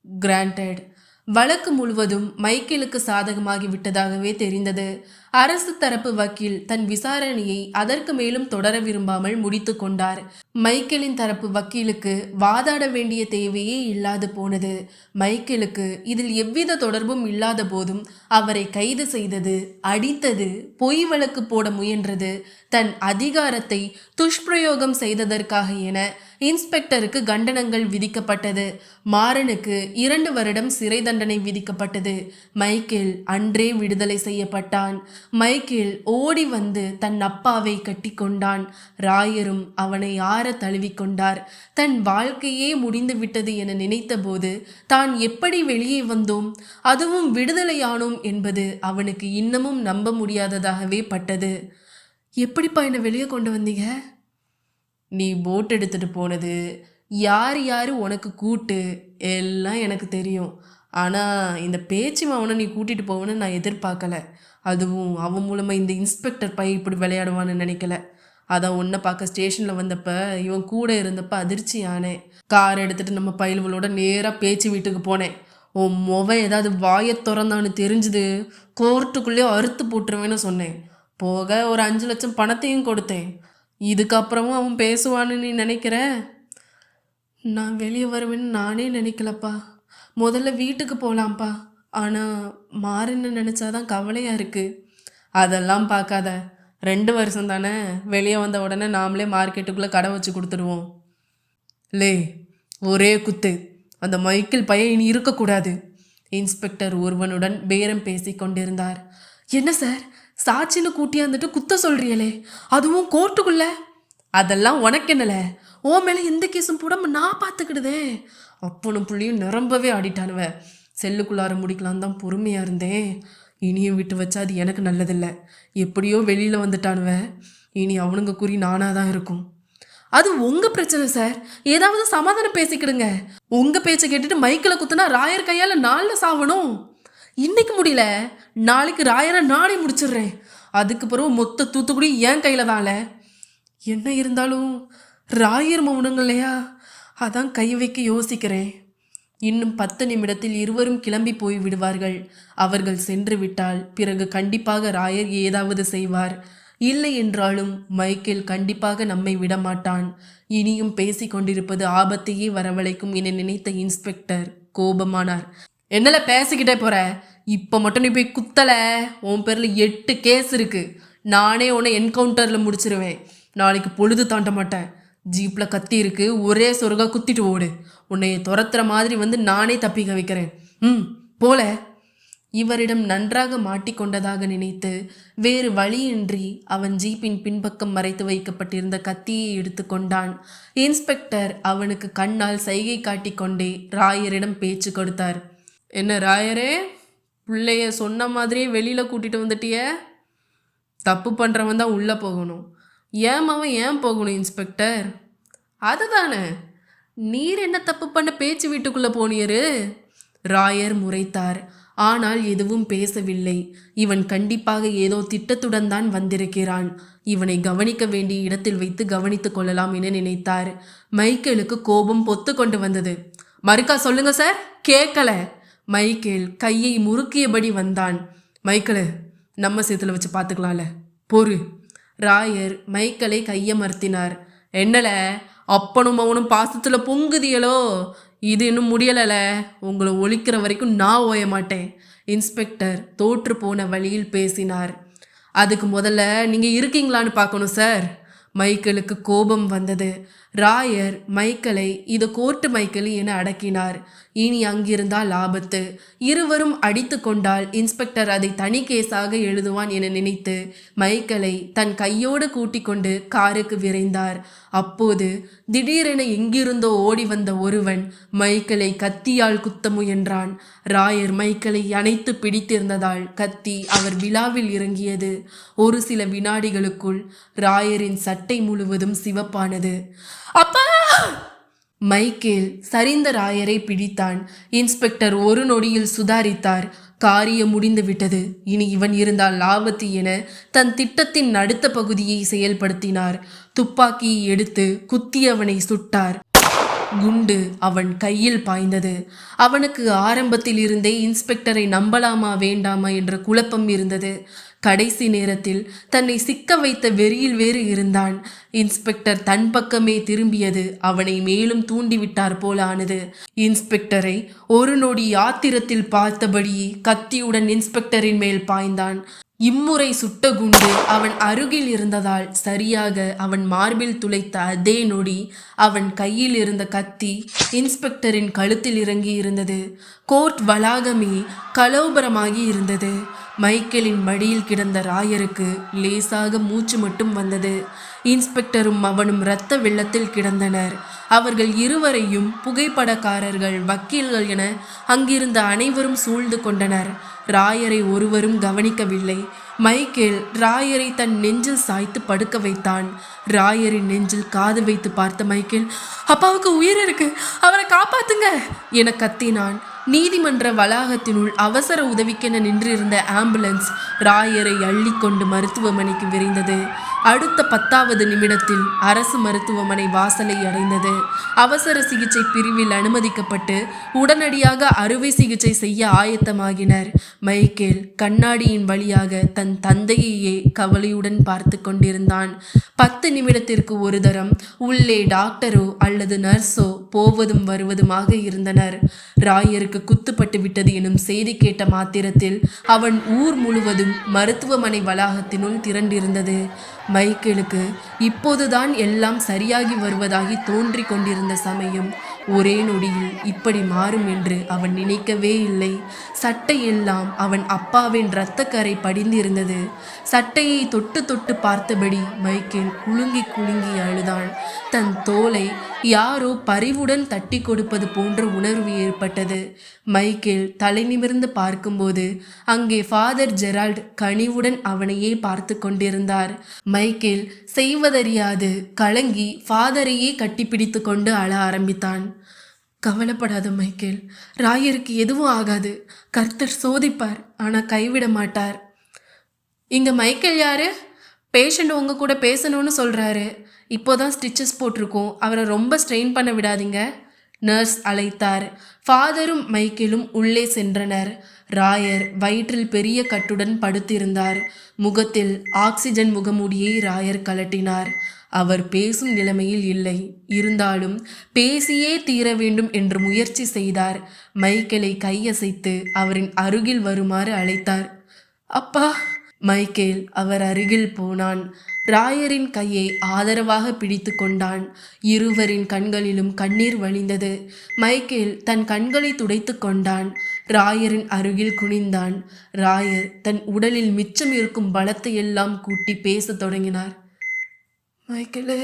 கிராண்டட். வழக்கு முழுவதும் மைக்கேலுக்கு சாதகமாகி விட்டதாகவே தெரிந்தது. அரசு தரப்பு வக்கீல் தன் விசாரணையை அதற்கு மேலும் தொடர விரும்பாமல் முடித்து கொண்டார். மைக்கேலின் தரப்பு வக்கீலுக்கு வாதாட வேண்டிய தேவையே இல்லாது போனது. மைக்கேலுக்கு இதில் எவ்வித தொடர்பும் இல்லாத போதும் அவரை கைது செய்தது, அடித்தது, பொய் வழக்கு போட முயன்றது, தன் அதிகாரத்தை துஷ்பிரயோகம் செய்ததற்காக என இன்ஸ்பெக்டருக்கு கண்டனங்கள் விதிக்கப்பட்டது. மாறனுக்கு 2 வருடம் சிறை தண்டனை விதிக்கப்பட்டது. மைக்கேல் அன்றே விடுதலை செய்யப்பட்டான். மைக்கேல் ஓடி வந்து தன் அப்பாவை கட்டி கொண்டான். ராயரும் அவனை ஆற தழுவிக்கொண்டார். தன் வாழ்க்கையே முடிந்து விட்டது என நினைத்தபோது தான் எப்படி வெளியே வந்தோம், அதுவும் விடுதலையானோம் என்பது அவனுக்கு இன்னமும் நம்ப முடியாததாகவே பட்டது. எப்படிப்பா என்னை வெளியே கொண்டு வந்தீங்க? நீ போட் எடுத்துட்டு போனது, யார் யார் உனக்கு கூட்டு, எல்லாம் எனக்கு தெரியும். ஆனால் இந்த பேச்சு அவனை நீ கூட்டிகிட்டு போவன்னு நான் எதிர்பார்க்கல. அதுவும் அவன் மூலமாக இந்த இன்ஸ்பெக்டர் பையன் இப்படி விளையாடுவான்னு நினைக்கல. அதான் உன்னை பார்க்க ஸ்டேஷனில் வந்தப்ப இவன் கூட இருந்தப்ப அதிர்ச்சி ஆனேன். கார் எடுத்துகிட்டு நம்ம பயல்களோட நேராக பேச்சு வீட்டுக்கு போனேன். உன் ஏதாவது வாயை திறந்தான்னு தெரிஞ்சுது, கோர்ட்டுக்குள்ளேயே அறுத்து போட்டுருவேன்னு சொன்னேன். போக ஒரு 5 லட்சம் பணத்தையும் கொடுத்தேன். இதுக்கப்புறமும் அவன் பேசுவான்னு நீ நினைக்கிற? நான் வெளியே வருவேன்னு நானே நினைக்கலப்பா. முதல்ல வீட்டுக்கு போகலாம்ப்பா. ஆனால் மாறுன்னு நினச்சாதான் கவலையாக இருக்குது. அதெல்லாம் பார்க்காத, 2 வருஷம் தானே. வெளியே வந்த உடனே நாமளே மார்க்கெட்டுக்குள்ளே கடை வச்சு கொடுத்துடுவோம். லே, ஒரே குத்து, அந்த மைக்கேல் பையன் இனி இருக்கக்கூடாது. இன்ஸ்பெக்டர் ஒருவனுடன் பேரம் பேசி கொண்டிருந்தார். என்ன சார், சாட்சின்னு கூட்டியாந்துட்டு குத்த சொல்றியலே, அதுவும் கோர்ட்டுக்குள்ள? அதெல்லாம் உனக்கு என்னல, ஓ மேலே எந்த கேஸும் போடாம நான் பார்த்துக்கிடுதே. அப்பனும் புள்ளியும் நிரம்பவே ஆடிட்டானுவ. செல்லுக்குள்ளார முடிக்கலாம் தான் பொறுமையாக இருந்தேன். இனியும் விட்டு வச்சா அது எனக்கு நல்லதில்லை. எப்படியோ வெளியில் வந்துட்டானுவ. இனி அவனுங்க குறி நானாக தான் இருக்கும். அது உங்கள் பிரச்சனை சார். ஏதாவது சமாதானம் பேசிக்கிடுங்க. உங்கள் பேச்சை கேட்டுட்டு மைக்கில் குத்துனா ராயர் கையால் நாளில் சாவணும். இன்னைக்கு முடியல, நாளைக்கு ராயரை நானே முடிச்சிடுறேன். அதுக்கு பிறகு மொத்த தூத்துக்குடி என் கையில் தான்ல. என்ன இருந்தாலும் ராயர் மௌனங்க இல்லையா, அதான் கை வைக்க யோசிக்கிறேன். இன்னும் 10 நிமிடத்தில் இருவரும் கிளம்பி போய் விடுவார்கள். அவர்கள் சென்று விட்டால் பிறகு கண்டிப்பாக ராயர் ஏதாவது செய்வார். இல்லை என்றாலும் மைக்கேல் கண்டிப்பாக நம்மை விடமாட்டான். இனியும் பேசி கொண்டிருப்பது ஆபத்தையே வரவழைக்கும் என நினைத்த இன்ஸ்பெக்டர் கோபமானார். என்னல பேசிக்கிட்டே போற? இப்போ மட்டும் நீ போய் குத்தல, உன் பேரில் 8 கேஸ் இருக்கு. நானே உன்னை என்கவுண்டரில் முடிச்சிருவேன். நாளைக்கு பொழுது தாண்ட மாட்டேன். ஜீப்பில் கத்தி இருக்கு, ஒரே சொருகா குத்திட்டு ஓடு. உன்னைய துரத்துற மாதிரி வந்து நானே தப்பிக்க வைக்கிறேன். போல. இவரிடம் நன்றாக மாட்டிக்கொண்டதாக நினைத்து வேறு வழியின்றி அவன் ஜீப்பின் பின்பக்கம் மறைத்து வைக்கப்பட்டிருந்த கத்தியை எடுத்து கொண்டான். இன்ஸ்பெக்டர் அவனுக்கு கண்ணால் சைகை காட்டிக்கொண்டே ராயரிடம் பேச்சு கொடுத்தார். என்ன ராயரே, பிள்ளைய சொன்ன மாதிரியே வெளியில் கூட்டிகிட்டு வந்துட்டிய? தப்பு பண்ணுறவன் தான் உள்ளே போகணும். அவன் ஏன் போகணும் இன்ஸ்பெக்டர்? அதுதானே, நீர் என்ன தப்பு பண்ண பேச்சு வீட்டுக்குள்ளே போனியரு? ராயர் முறைத்தார். ஆனால் எதுவும் பேசவில்லை. இவன் கண்டிப்பாக ஏதோ திட்டத்துடன் தான் வந்திருக்கிறான். இவனை கவனிக்க வேண்டிய இடத்தில் வைத்து கவனித்து கொள்ளலாம் என நினைத்தார். மைக்கேலுக்கு கோபம் பொத்து கொண்டு வந்தது. மறுக்கா சொல்லுங்க சார், கேட்கல. மைக்கேல் கையை முறுக்கியபடி வந்தான். மைக்கேலு, நம்ம சேத்துல வச்சு பார்த்துக்கலாம்ல, பொறு. ராயர் மைக்கேலை கையமர்த்தினார். என்னல, அப்பனும் அவனும் பாசத்தில் பொங்குதியலோ? இது இன்னும் முடியலல. உங்களை ஒழிக்கிற வரைக்கும் நான் ஓய மாட்டேன். இன்ஸ்பெக்டர் தோற்று போன வழியில் பேசினார். அதுக்கு முதல்ல நீங்கள் இருக்கீங்களான்னு பார்க்கணும் சார். மைக்கேலுக்கு கோபம் வந்தது. ராயர் மைக்கேலை இது கோர்ட்டு மைக்கேல் என அடக்கினார். இனி அங்கிருந்தால் ஆபத்து. இருவரும் அடித்து கொண்டால் இன்ஸ்பெக்டர் அதை தனி கேஸாக எழுதுவான் என நினைத்து மைக்கேலை தன் கையோடு கூட்டிக் கொண்டு காருக்கு விரைந்தார். அப்போது திடீரென எங்கிருந்தோ ஓடி வந்த ஒருவன் மைக்கேலை கத்தியால் குத்த முயன்றான். ராயர் மைக்கேலை அணைத்து பிடித்திருந்ததால் கத்தி அவர் விழாவில் இறங்கியது. ஒரு சில வினாடிகளுக்குள் ராயரின் சட்டை முழுவதும் சிவப்பானது. அப்பா! மைக்கேல் சரிந்த ராயரை பிடித்தான். இன்ஸ்பெக்டர் ஒரு நொடியில் சுதாரித்தார். காரியம் முடிந்து விட்டது, இனி இவன் இருந்தால் லாபத்து என தன் திட்டத்தின் அடுத்த பகுதியை செயல்படுத்தினார். துப்பாக்கியை எடுத்து குத்தி அவனை சுட்டார். குண்டு அவன் கையில் பாய்ந்தது. அவனுக்கு ஆரம்பத்தில் இருந்தே இன்ஸ்பெக்டரை நம்பலாமா வேண்டாமா என்ற குழப்பம் இருந்தது. கடைசி நேரத்தில் தன்னை சிக்க வைத்த வெறியில் வேறு இருந்தான். இன்ஸ்பெக்டர் தன் பக்கமே திரும்பியது அவனை மேலும் தூண்டிவிட்டார் போல ஆனது. இன்ஸ்பெக்டரை ஒரு நொடி ஆத்திரத்தில் பார்த்தபடியே கத்தியுடன் இன்ஸ்பெக்டரின் மேல் பாய்ந்தான். இம்முறை சுட்ட குண்டு அவன் அருகில் இருந்ததால் சரியாக அவன் மார்பில் துளைத்த அதே நொடி அவன் கையில் இருந்த கத்தி இன்ஸ்பெக்டரின் கழுத்தில் இறங்கி இருந்தது. கோர்ட் வளாகமே கலோபரமாகி இருந்தது. மைக்கேலின் மடியில் கிடந்த ராயருக்கு லேசாக மூச்சு மட்டும் வந்தது. இன்ஸ்பெக்டரும் அவனும் இரத்த வெள்ளத்தில் கிடந்தனர். அவர்கள் இருவரையும் புகைப்படக்காரர்கள், வக்கீல்கள் என அங்கிருந்த அனைவரும் சூழ்ந்து கொண்டனர். ராயரை ஒருவரும் கவனிக்கவில்லை. மைக்கேல் ராயரை தன் நெஞ்சில் சாய்த்து படுக்க வைத்தான். ராயரின் நெஞ்சில் காது வைத்து பார்த்த மைக்கேல், அப்பாவுக்கு உயிர் இருக்கு, அவரை காப்பாத்துங்க என கத்தினான். நீதிமன்ற வளாகத்தினுள் அவசர உதவிக்கென நின்றிருந்த ஆம்புலன்ஸ் ராயரை அள்ளிக்கொண்டு மருத்துவமனைக்கு விரைந்தது. அடுத்த 10வது நிமிடத்தில் அரசு மருத்துவமனை வாசலை அடைந்தது. அவசர சிகிச்சை பிரிவில் அனுமதிக்கப்பட்டு உடனடியாக அறுவை சிகிச்சை செய்ய ஆயத்தமாகினர். மைக்கேல் கண்ணாடியின் வழியாக தன் தந்தையையே கவலையுடன் பார்த்து கொண்டிருந்தான். 10 நிமிடத்திற்கு ஒரு தரம் உள்ளே டாக்டரோ அல்லது நர்ஸோ போவதும் வருவதுமாக இருந்தனர். ராயருக்கு குத்துப்பட்டு விட்டது எனும் செய்தி கேட்ட மாத்திரத்தில் அவன் ஊர் முழுவதும் மருத்துவமனை வளாகத்தினுள் திரண்டிருந்தது. மைக்கேலுக்கு இப்போதுதான் எல்லாம் சரியாகி வருவதாகி தோன்றி கொண்டிருந்த சமயம் ஒரே நொடியில் இப்படி மாறும் என்று அவன் நினைக்கவே இல்லை. சட்டையெல்லாம் அவன் அப்பாவின் இரத்தக்கரை படிந்திருந்தது. சட்டையை தொட்டு தொட்டு பார்த்தபடி மைக்கேல் குலுங்கி குலுங்கி அழுதான். தன் தோலை யாரோ பரிவுடன் தட்டி கொடுப்பது போன்ற உணர்வு ஏற்பட்டது. மைக்கேல் தலை நிமிர்ந்து பார்க்கும்போது அங்கே ஃபாதர் ஜெரால்ட் கனிவுடன் அவனையே பார்த்து கொண்டிருந்தார். மைக்கேல் செய்வதறியாது கலங்கி ஃபாதரையே கட்டிப்பிடித்து கொண்டு அழ ஆரம்பித்தான். கவலைப்படாத மைக்கேல், ராயருக்கு எதுவும் ஆகாது. கர்த்தர் சோதிப்பார், ஆனால் கைவிட மாட்டார். இங்க மைக்கேல் யாரு? பேஷண்ட் உங்க கூட பேசணும்னு சொல்றாரு. இப்போதான் ஸ்டிச்சஸ் போட்டிருக்கோம், அவரை ரொம்ப ஸ்ட்ரெயின் பண்ண விடாதீங்க. நர்ஸ் அழைத்தார். ஃபாதரும் மைக்கேலும் உள்ளே சென்றனர். ராயர் வயிற்றில் பெரிய கட்டுடன் படுத்திருந்தார். முகத்தில் ஆக்சிஜன் முகமூடியை ராயர் கலட்டினார். அவர் பேசும் நிலைமையில் இல்லை. இருந்தாலும் பேசியே தீர வேண்டும் என்று முயற்சி செய்தார். மைக்கேலை கையசைத்து அவரின் அருகில் வருமாறு அழைத்தார். அப்பா. மைக்கேல் அவர் அருகில் போனான். ராயரின் கையை ஆதரவாக பிடித்து கொண்டான். இருவரின் கண்களிலும் கண்ணீர் வழிந்தது. மைக்கேல் தன் கண்களை துடைத்து கொண்டான். ராயரின் அருகில் குனிந்தான். ராயர் தன் உடலில் மிச்சம் இருக்கும் பலத்தை எல்லாம் கூட்டி பேசத் தொடங்கினார். மைக்கேலு,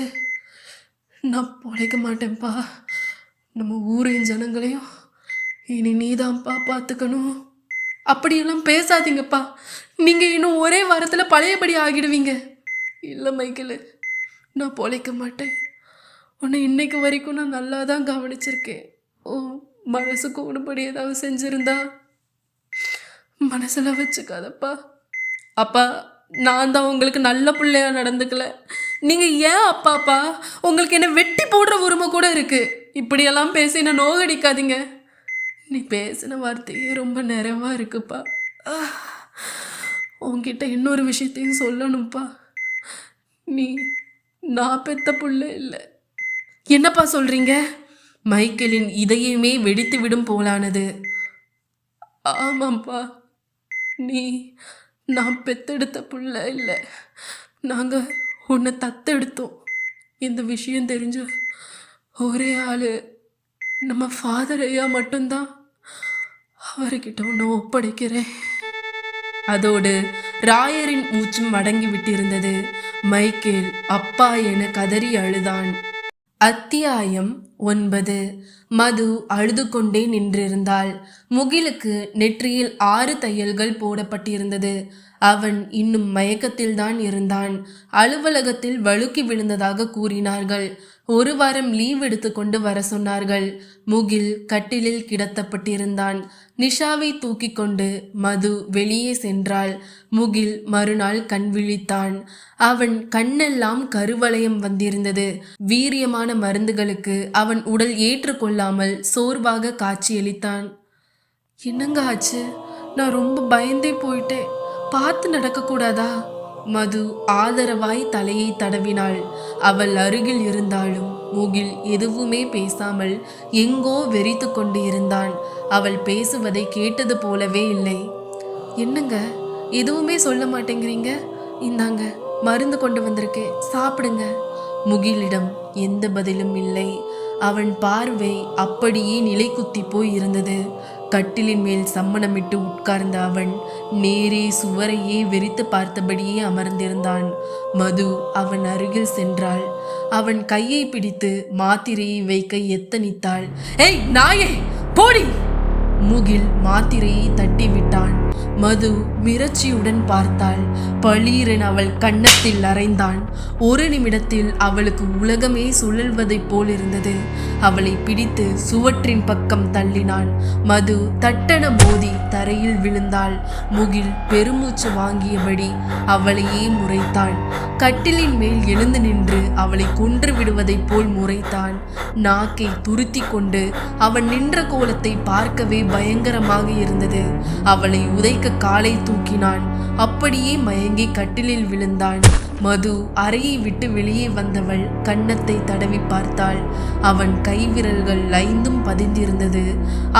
நான் பொழைக்க மாட்டேன்ப்பா. நம்ம ஊரின் ஜனங்களையும் இனி நீதான்ப்பா பார்த்துக்கணும். அப்படியெல்லாம் பேசாதீங்கப்பா, நீங்கள் இன்னும் ஒரே வாரத்தில் பழையபடி ஆகிடுவீங்க. இல்லை மைக்கேலு, நான் பொழைக்க மாட்டேன். உன்னை இன்னைக்கு வரைக்கும் நான் நல்லா தான் கவனிச்சிருக்கேன். ஓ மனசுக்கு ஒன்றுபடி ஏதாவது செஞ்சுருந்தா மனசில் வச்சுக்காதப்பா. அப்பா, நான் தான் உங்களுக்கு நல்ல பிள்ளையா நடந்துக்கல. நீங்கள் ஏன் அப்பாப்பா, உங்களுக்கு என்ன வெட்டி போடுற உரிமை கூட இருக்குது. இப்படியெல்லாம் பேசி என்ன நோகடிக்காதீங்க. நீ பேசின வார்த்தையே ரொம்ப நிறைவாக இருக்குப்பா. உன்கிட்ட இன்னொரு விஷயத்தையும் சொல்லணும்ப்பா. நீ நான் பெத்த புள்ள இல்லை. என்னப்பா சொல்கிறீங்க? மைக்கேலின் இதயமே வெடித்து விடும் போலானது. ஆமாம்ப்பா, நீ நான் பெத்தெடுத்த புள்ள இல்லை. நாங்கள் உன்னை தத்தெடுத்தோம். இந்த விஷயம் தெரிஞ்ச ஒரே ஆள் நம்ம ஃபாதர் ஐயா மட்டும்தான். அவர்கிட்ட உன்னை ஒப்படைக்கிறேன். அதோடு ராயரின் மூச்சும் அடங்கி விட்டிருந்தது. மைக்கேல் அப்பா என கதறி அழுதான். அத்தியாயம் 9. மது அழுது கொண்டே நின்றிருந்தாள். முகிலுக்கு நெற்றியில் 6 தையல்கள் போடப்பட்டிருந்தது. அவன் இன்னும் மயக்கத்தில்தான் இருந்தான். அலுவலகத்தில் வழுக்கி விழுந்ததாக கூறினார்கள். ஒரு வாரம் லீவ் எடுத்துக்கொண்டு வர சொன்னார்கள். முகில் கட்டிலில் கிடத்தப்பட்டிருந்தான். நிஷாவை தூக்கி கொண்டு மது வெளியே சென்றாள். முகில் மறுநாள் கண் விழித்தான். அவன் கண்ணெல்லாம் கருவளையம் வந்திருந்தது. வீரியமான மருந்துகளுக்கு அவன் உடல் ஏற்றுக்கொள்ளாமல் சோர்வாக காட்சியளித்தான். என்னங்க ஆச்சு? நான் ரொம்ப பயந்தே போயிட்டேன். பார்த்து நடக்கக்கூடாதா? மது ஆதரவாய் தலையை தடவினாள். அவள் அருகில் இருந்தாலும் முகில் எதுவுமே பேசாமல் எங்கோ வெறித்து கொண்டு இருந்தான். அவள் பேசுவதை கேட்டது போலவே இல்லை. என்னங்க எதுவுமே சொல்ல மாட்டேங்கிறீங்க? இந்தாங்க மருந்து கொண்டு வந்திருக்கேன், சாப்பிடுங்க. முகிலிடம் எந்த பதிலும் இல்லை. அவன் பார்வை அப்படியே நிலை குத்தி போய் இருந்தது. கட்டிலின் மேல் சம்மணமிட்டு உட்கார்ந்த அவன் நேரே சுவரையே வெறித்து பார்த்தபடியே அமர்ந்திருந்தான். மது அவன் அருகில் சென்றாள். அவன் கையை பிடித்து மாத்திரையை வைக்க எத்தனித்தாள். ஏய் நாயே, போடி! முகில் மாத்திரையை தட்டிவிட்டான். மது மிரட்சியுடன் பார்த்தாள். பளீரென அவள் கன்னத்தில் அறைந்தான். ஒரு நிமிடத்தில் அவளுக்கு உலகமே சுழல்வதைப் போல் இருந்தது. அவளை பிடித்து சுவற்றின் பக்கம் தள்ளினான். மது தட்டன மோதி தரையில் விழுந்தாள். முகில் பெருமூச்சு வாங்கியபடி அவளையே முறைத்தான். கட்டிலின் மேல் எழுந்து நின்று அவளை கொன்று விடுவதைப் போல் முறைத்தான். நாக்கை துருத்தி கொண்டு அவன் நின்ற கோலத்தை பார்க்கவே பயங்கரமாக இருந்தது. அவளை உதைக்க காலை தூக்கினான். அப்படியே மயங்கி கட்டிலில் விழுந்தான். மது அறையை விட்டு வெளியே வந்தவள் கன்னத்தை தடவி பார்த்தாள். அவன் கைவிரல்கள் 5 பதிந்திருந்தது.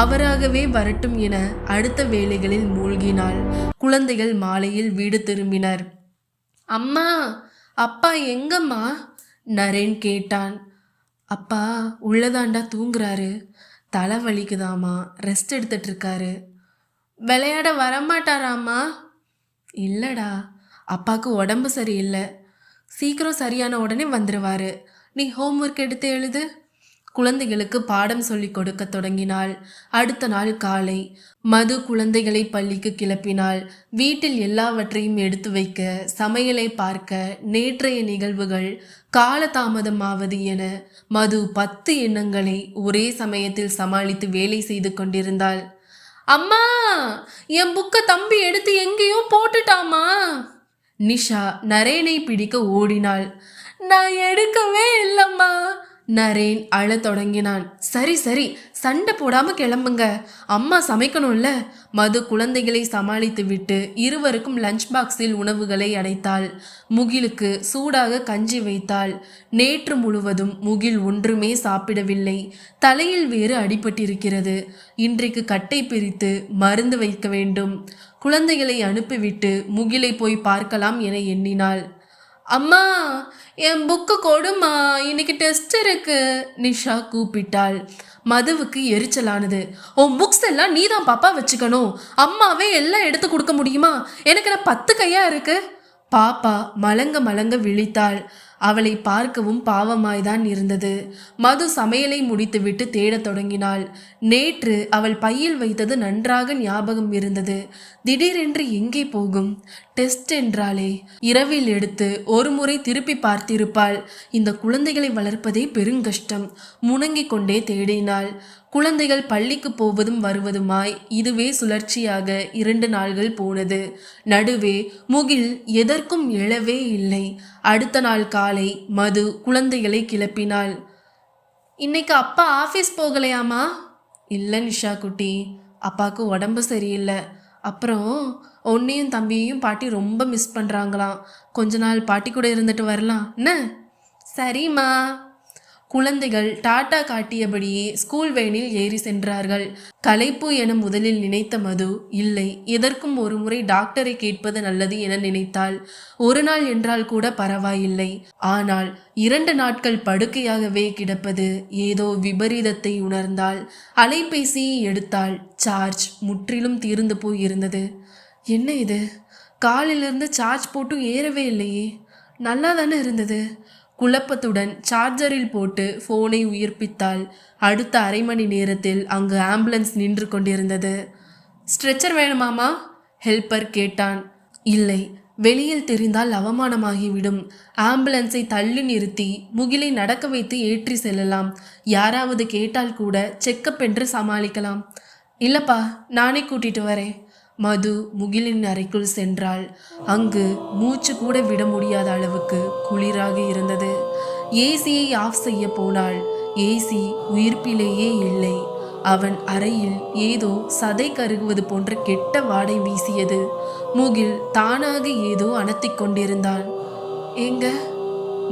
அவராகவே வரட்டும் என அடுத்த வேலைகளில் மூழ்கினாள். குழந்தைகள் மாலையில் வீடு திரும்பினர். அம்மா, அப்பா எங்கம்மா? நரேன் கேட்டான். அப்பா உள்ளதாண்டா தூங்குறாரு. தலை வலிக்குதாமா, ரெஸ்ட் எடுத்துட்டு இருக்காரு. விளையாட வரமாட்டாராம்மா? இல்லடா, அப்பாவுக்கு உடம்பு சரியில்லை. சீக்கிரம் சரியான உடனே வந்துடுவாரு. நீ ஹோம்ஒர்க் எடுத்து எழுது. குழந்தைகளுக்கு பாடம் சொல்லி கொடுக்க தொடங்கினாள். அடுத்த நாள் காலை மது குழந்தைகளை பள்ளிக்கு கிளப்பினாள். வீட்டில் எல்லாவற்றையும் எடுத்து வைக்க, சமையலை பார்க்க, நேற்றைய நிகழ்வுகள் காலதாமதமாவது என மது 10 எண்ணங்களை ஒரே சமயத்தில் சமாளித்து வேலை செய்து கொண்டிருந்தாள். அம்மா, என் புக்கை தம்பி எடுத்து எங்கேயோ போட்டுட்டாமா. நிஷா நரேனை பிடிக்க ஓடினாள். நான் எடுக்கவே இல்லம்மா. நரேன் அழத் தொடங்கினான். சரி சரி, சண்டை போடாம கிளம்புங்க, அம்மா சமைக்கணும்ல. மது குழந்தைகளை சமாளித்து விட்டு இருவருக்கும் லஞ்ச் பாக்ஸில் உணவுகளை அடைத்தாள். முகிலுக்கு சூடாக கஞ்சி வைத்தாள். நேற்று முழுவதும் முகில் ஒன்றுமே சாப்பிடவில்லை. தலையில் வேறு அடிபட்டிருக்கிறது. இன்றைக்கு கட்டை பிரித்து மருந்து வைக்க வேண்டும். குழந்தைகளை அனுப்பிவிட்டு முகிலை போய் பார்க்கலாம் என எண்ணினாள். அம்மா, என் புக்கு கொடுமா, இன்னைக்கு டெஸ்ட் இருக்கு. நிஷா கூப்பிட்டாள். மதுவுக்கு எரிச்சலானது. உன் புக்ஸ் எல்லாம் நீ தான் பாப்பா வச்சுக்கணும். அம்மாவே எல்லாம் எடுத்து கொடுக்க முடியுமா? எனக்கு என்ன 10 கையா இருக்கு? பாப்பா மலங்க மலங்க விழித்தாள். அவளை பார்க்கவும் பாவமாய்தான் இருந்தது. மது சமையலை முடித்துவிட்டு தேடத் தொடங்கினாள். நேற்று அவள் பையில் வைத்தது நன்றாக ஞாபகம் இருந்தது. திடீரென்று எங்கே போகும்? டெஸ்ட் என்றாலே இரவில் எடுத்து ஒரு முறை திருப்பி பார்த்திருப்பாள். இந்த குழந்தைகளை வளர்ப்பதே பெருங்கஷ்டம். முணங்கிக் கொண்டே தேடினாள். குழந்தைகள் பள்ளிக்கு போவதும் வருவதுமாய் இதுவே சுழற்சியாக 2 நாள்கள் போனது. நடுவே முகில் எதற்கும் எழவே இல்லை. அடுத்த நாள் காலை மது குழந்தைகளை கிளப்பினாள். இன்னைக்கு அப்பா ஆஃபீஸ் போகலையாமா? இல்லை நிஷா குட்டி, அப்பாவுக்கு உடம்பு சரியில்லை. அப்புறம் உன்னையும் தம்பியையும் பாட்டி ரொம்ப மிஸ் பண்ணுறாங்களாம். கொஞ்ச நாள் பாட்டி கூட இருந்துட்டு வரலாம் என்ன? சரிம்மா. குழந்தைகள் டாட்டா காட்டியபடியே ஸ்கூல் வேனில் ஏறி சென்றார்கள். களைப்பு என முதலில் நினைத்த மது இல்லை, எதற்கும் ஒரு முறை டாக்டரை கேட்பது நல்லது என நினைத்தாள். ஒரு நாள் என்றால் கூட பரவாயில்லை. ஆனால் 2 நாட்கள் படுக்கையாகவே கிடப்பது ஏதோ விபரீதத்தை உணர்ந்தாள். அலைபேசியை எடுத்தாள். சார்ஜ் முற்றிலும் தீர்ந்து போய் இருந்தது. என்ன இது, காலிலிருந்து சார்ஜ் போட்டும் ஏறவே இல்லையே. நல்லா தானே இருந்தது. குழப்பத்துடன் சார்ஜரில் போட்டு போனை உயிர்ப்பித்தாள். அடுத்த அரை மணி நேரத்தில் அங்கு ஆம்புலன்ஸ் நின்று கொண்டிருந்தது. ஸ்ட்ரெச்சர் வேணுமாமா? ஹெல்ப்பர் கேட்டான். இல்லை, வெளியில் தெரிந்தால் அவமானமாகிவிடும். ஆம்புலன்ஸை தள்ளி நிறுத்தி முகிலை நடக்க வைத்து ஏற்றி செல்லலாம். யாராவது கேட்டால் கூட செக்கப் என்று சமாளிக்கலாம். இல்லப்பா, நானே கூட்டிட்டு வரேன். மது முகிலின் அறைக்குள் சென்றாள். அங்கு மூச்சு கூட விட முடியாத அளவுக்கு குளிராக இருந்தது. ஏசியை ஆஃப் செய்ய போனாள். ஏசி உயிர்ப்பிலேயே இல்லை. அவன் அறையில் ஏதோ சதை கருகுவது போன்ற கெட்ட வாடை வீசியது. முகில் தானாக ஏதோ அனத்திக் கொண்டிருந்தான். எங்க?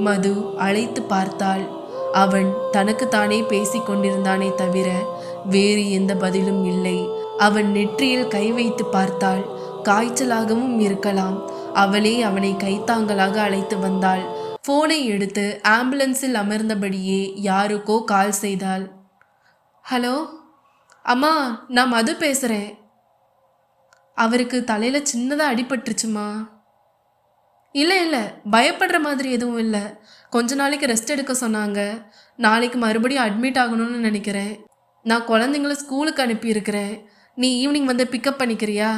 மது அழைத்து பார்த்தாள். அவன் தனக்குத்தானே பேசிக் கொண்டிருந்தானே தவிர வேறு எந்த பதிலும் இல்லை. அவன் நெற்றியில் கை வைத்து பார்த்தாள். காய்ச்சலாகவும் இருக்கலாம். அவளே அவனை கைத்தாங்கலாக அழைத்து வந்தாள். போனை எடுத்து ஆம்புலன்ஸில் அமர்ந்தபடியே யாருக்கோ கால் செய்தாள். ஹலோ அம்மா, நான் மது பேசுகிறேன். அவருக்கு தலையில் சின்னதாக அடிபட்டுருச்சுமா. இல்லை, பயப்படுற மாதிரி எதுவும் இல்லை. கொஞ்ச நாளைக்கு ரெஸ்ட் எடுக்க சொன்னாங்க. நாளைக்கு மறுபடியும் அட்மிட் ஆகணும்னு நினைக்கிறேன். நான் குழந்தைங்கள ஸ்கூலுக்கு அனுப்பியிருக்கிறேன். நீ ஈவினிங் வந்து பிக்கப் பண்ணிக்கிறியா?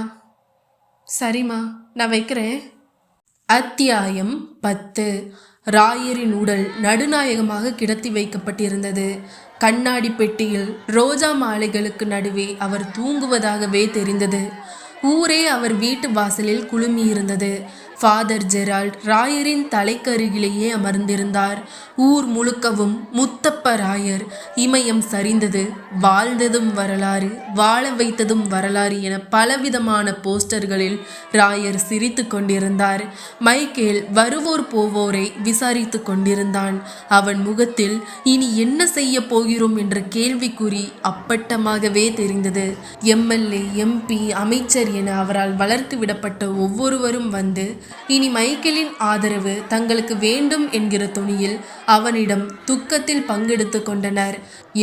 சரிம்மா, நான் வைக்கிறேன். அத்தியாயம் 10. ராயரின் உடல் நடுநாயகமாக கிடத்தி வைக்கப்பட்டிருந்தது. கண்ணாடி பெட்டியில் ரோஜா மாலைகளுக்கு நடுவே அவர் தூங்குவதாகவே தெரிந்தது. ஊரே அவர் வீட்டு வாசலில் குழுமியிருந்தது. ஃபாதர் ஜெரால்ட் ராயரின் தலைக்கருகிலேயே அமர்ந்திருந்தார். ஊர் முழுக்கவும் முத்தப்ப ராயர், இமயம் சரிந்தது, வாழ்ந்ததும் வரலாறு, வாழ வைத்ததும் வரலாறு என பலவிதமான போஸ்டர்களில் ராயர் சிரித்து கொண்டிருந்தார். மைக்கேல் வருவோர் போவோரை விசாரித்து கொண்டிருந்தான். அவன் முகத்தில் இனி என்ன செய்ய போகிறோம் என்ற கேள்விக்குறி அப்பட்டமாகவே தெரிந்தது. எம்எல்ஏ, எம்பி, அமைச்சர் என அவரால் வளர்த்து விடப்பட்ட ஒவ்வொருவரும் வந்து இனி மைக்கேலின் ஆதரவு தங்களுக்கு வேண்டும் என்கிற துணியில் அவனிடம் துக்கத்தில் பங்கெடுத்து கொண்டனர்.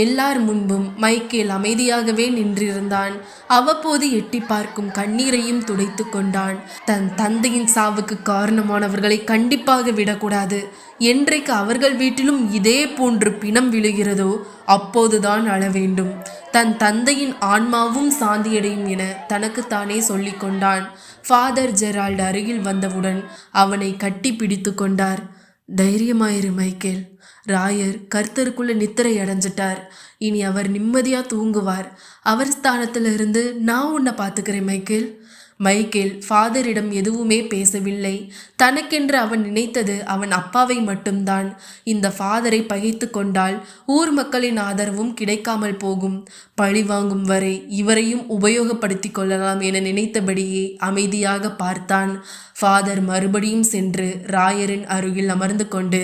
எல்லார் முன்பும் மைக்கேல் அமைதியாகவே நின்றிருந்தான். அவ்வப்போது எட்டி பார்க்கும் கண்ணீரையும் துடைத்து கொண்டான். தன் தந்தையின் சாவுக்கு காரணமானவர்களை கண்டிப்பாக விடக்கூடாது. என்றைக்கு அவர்கள் வீட்டிலும் இதே போன்று பிணம் விழுகிறதோ அப்போதுதான் அழ வேண்டும். தன் தந்தையின் ஆன்மாவும் சாந்தியடையும் என தனக்குத்தானே சொல்லி கொண்டான். ஃபாதர் ஜெரால்ட் அருகில் வந்தவுடன் அவனை கட்டி பிடித்து கொண்டார். தைரியமாயிரு மைக்கேல். ராயர் கர்த்தருக்குள்ள நித்திரை அடைஞ்சிட்டார். இனி அவர் நிம்மதியா தூங்குவார். அவர் ஸ்தானத்திலிருந்து நான் உன்னை பார்த்துக்கிறேன் மைக்கேல். மைக்கேல் ஃபாதரிடம் எதுவுமே பேசவில்லை. தனக்கென்று அவன் நினைத்தது அவன் அப்பாவை மட்டும்தான். இந்த ஃபாதரை பகைத்து கொண்டால் ஊர் மக்களின் ஆதரவும் கிடைக்காமல் போகும். பழி வாங்கும் வரை இவரையும் உபயோகப்படுத்தி கொள்ளலாம் என நினைத்தபடியே அமைதியாக பார்த்தான். ஃபாதர் மறுபடியும் சென்று ராயரின் அருகில் அமர்ந்து கொண்டு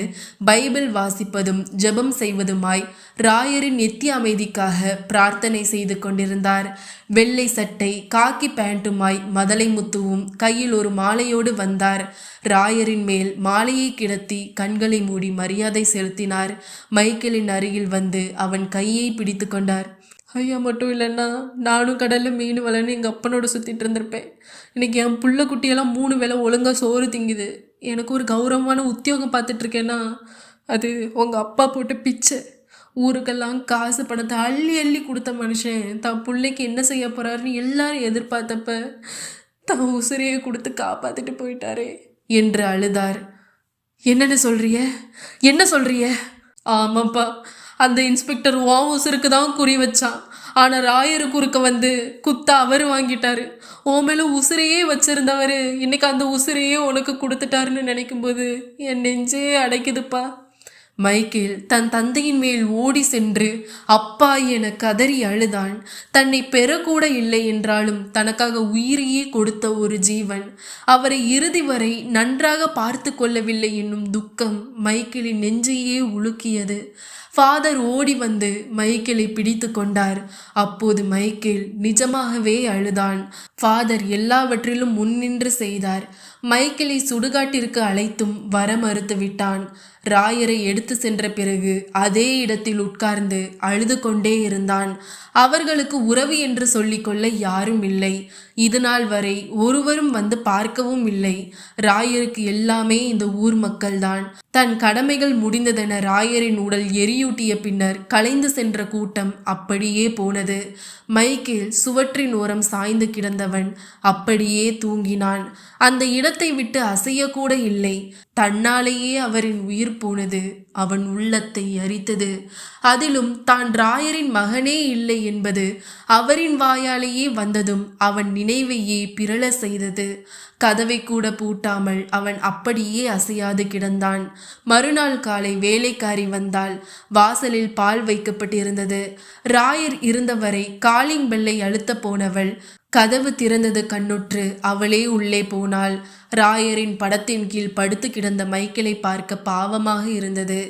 பைபிள் வாசிப்பதும் ஜெபம் செய்வதுமாய் ராயரின் நித்திய அமைதிக்காக பிரார்த்தனை செய்து கொண்டிருந்தார். வெள்ளை சட்டை, காக்கி பேண்ட்டுமாய் மதலை முத்துவும் கையில் ஒரு மாலையோடு வந்தார். ராயரின் மேல் மாலையை கிடத்தி கண்களை மூடி மரியாதை செலுத்தினார். மைக்கேலின் அருகில் வந்து அவன் கையை பிடித்து கொண்டார். ஐயா மட்டும் இல்லைன்னா நானும் கடலில் மீன் வளர்ந்து எங்கள் அப்பனோட சுற்றிட்டு இருந்திருப்பேன். இன்னைக்கு என் புள்ள குட்டியெல்லாம் 3 வேளை ஒழுங்காக சோறு திங்குது. எனக்கு ஒரு கௌரவமான உத்தியோகம் பார்த்துட்ருக்கேன்னா அது உங்கள் அப்பா போட்டு பிச்சை. ஊருக்கெல்லாம் காசு பணத்தை அள்ளி அள்ளி கொடுத்த மனுஷன் தான் பிள்ளைக்கு என்ன செய்ய போகிறாருன்னு எல்லாரும் எதிர்பார்த்தப்ப தான் உசிரியை கொடுத்து காப்பாற்றிட்டு போயிட்டாரே என்று அழுதார். என்ன சொல்றிய? ஆமாப்பா, அந்த இன்ஸ்பெக்டர் உசுருக்கு தான் குறி வச்சான். ஆனால் ராயரு குறுக்க வந்து குத்த அவர் வாங்கிட்டாரு. உன் மேலே உசிரையே வச்சிருந்தவர் இன்னைக்கு அந்த உசிரையே உனக்கு கொடுத்துட்டாருன்னு நினைக்கும்போது என் நெஞ்சே அடைக்குதுப்பா. மைக்கேல் தன் தந்தையின் மேல் ஓடி சென்று அப்பா என கதறி அழுதான். தன்னை பெறக்கூட இல்லை என்றாலும் தனக்காக உயிரையே கொடுத்த ஒரு ஜீவன் அவரை இறுதி வரை நன்றாக பார்த்து கொள்ளவில்லை என்னும் துக்கம் மைக்கேலின் நெஞ்சையே உலுக்கியது. ஃபாதர் ஓடி வந்து மைக்கேலை பிடித்து கொண்டார். அப்போது மைக்கேல் நிஜமாகவே அழுதான். ஃபாதர் எல்லாவற்றிலும் முன்னின்று செய்தார். மைக்கேலை சுடுகாட்டிற்கு அழைத்தும் வர மறுத்து விட்டான். ராயரை எடுத்து சென்ற பிறகு அதே இடத்தில் உட்கார்ந்து அழுது கொண்டே இருந்தான். அவர்களுக்கு உறவு என்று சொல்லிக்கொள்ள யாரும் இல்லை. இதுநாள் வரை ஒருவரும் வந்து பார்க்கவும் இல்லை. ராயருக்கு எல்லாமே இந்த ஊர் மக்கள்தான். தன் கடமைகள் முடிந்ததென ராயரின் உடல் எரியூட்டிய பின்னர் கலைந்து சென்ற கூட்டம் அப்படியே போனது. மைக்கேல் சுவற்றின் ஓரம் சாய்ந்து கிடந்தவன் அப்படியே தூங்கினான். அந்த இடத்தில் உள்ளத்தை விட்டு அசையக்கூட இல்லை. தன்னாலேயே அவரின் உயிர் போனது. அவன் உள்ளத்தை அரித்தது. அதிலும் தான் ராயரின் மகனே இல்லை என்பது அவரின் வாயாலேயே வந்ததும் அவன் நினைவையே பிறழ செய்தது. கதவை கூட பூட்டாமல் அவன் அப்படியே அசையாது கிடந்தான். மறுநாள் காலை வேலைக்காரி வந்தாள். வாசலில் பால் வைக்கப்பட்டிருந்தது. ராயர் இருந்தவரை காலிங் பெல்லை அழுத்த போனவள் கதவு திறந்தது கண்ணுற்று அவளே உள்ளே போனாள். ராயரின் படத்தின் கீழ் படுத்து கிடந்த மைக்கேலை பார்க்க பாவமாக இருந்தது.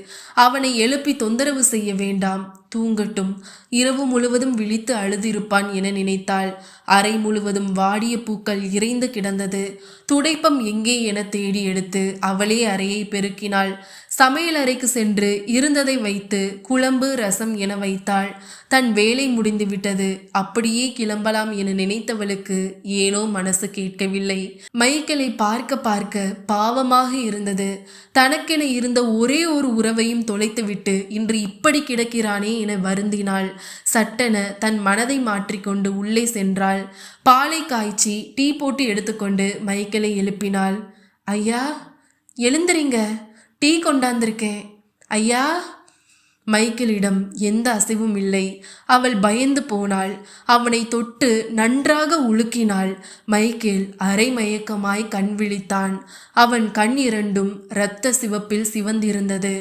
அவனை எழுப்பி தொந்தரவு செய்ய வேண்டாம், தூங்கட்டும், இரவு முழுவதும் விழித்து அழுதிருப்பான் என நினைத்தாள். அறை முழுவதும் வாடிய பூக்கள் இறைந்து கிடந்தது. துடைப்பம் எங்கே என தேடி எடுத்து அவளே அறையை பெருக்கினாள். சமையல் அறைக்கு சென்று இருந்ததை வைத்து குழம்பு ரசம் என வைத்தாள். தன் வேலை முடிந்து விட்டது. அப்படியே கிளம்பலாம் என நினைத்தவளுக்கு ஏனோ மனசு கேட்கவில்லை. மைக்கேலை பார்க்க பார்க்க பாவமாக இருந்தது. தனக்கென இருந்த ஒரே ஒரு உறவையும் தொலைத்துவிட்டு இன்று இப்படி கிடக்கிறானே என வருந்தினாள். சட்டென தன் மனதை மாற்றிக்கொண்டு உள்ளே சென்றாள். பாலை காய்ச்சி டீ போட்டு எடுத்துக்கொண்டு மைக்கேலை எழுப்பினாள். ஐயா, எழுந்துறீங்க, டீ கொண்டாந்திருக்கேன். ஐயா. மைக்கேலிடம் எந்த அசைவும் இல்லை. அவள் பயந்து போனாள். அவனை தொட்டு நன்றாக உலுக்கினாள். மைக்கேல் அரை மயக்கமாய் கண் விழித்தான். அவன் கண் இரண்டும் இரத்த சிவப்பில் சிவந்திருந்தது.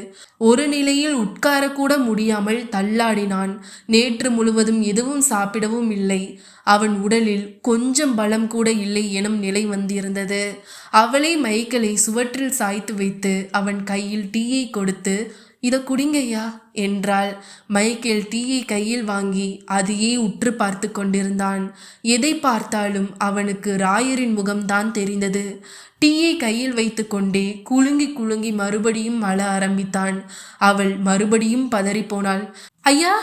ஒரு நிலையில் உட்காரக்கூட முடியாமல் தள்ளாடினான். நேற்று முழுவதும் எதுவும் சாப்பிடவும் இல்லை. அவன் உடலில் கொஞ்சம் பலம் கூட இல்லை எனும் நிலை வந்திருந்தது. அவளே மைக்கேலை சுவற்றில் சாய்த்து வைத்து அவன் கையில் டீயை கொடுத்து, இதை குடிங்கய்யா என்றாள். மைக்கேல் டீயை கையில் வாங்கி அதையே உற்று பார்த்து கொண்டிருந்தான். எதை பார்த்தாலும் அவனுக்கு ராயரின் முகம்தான் தெரிந்தது. டீயை கையில் வைத்து கொண்டே குலுங்கி குலுங்கி மறுபடியும் அழ ஆரம்பித்தான். அவள் மறுபடியும் பதறிப்போனாள். ஐயா,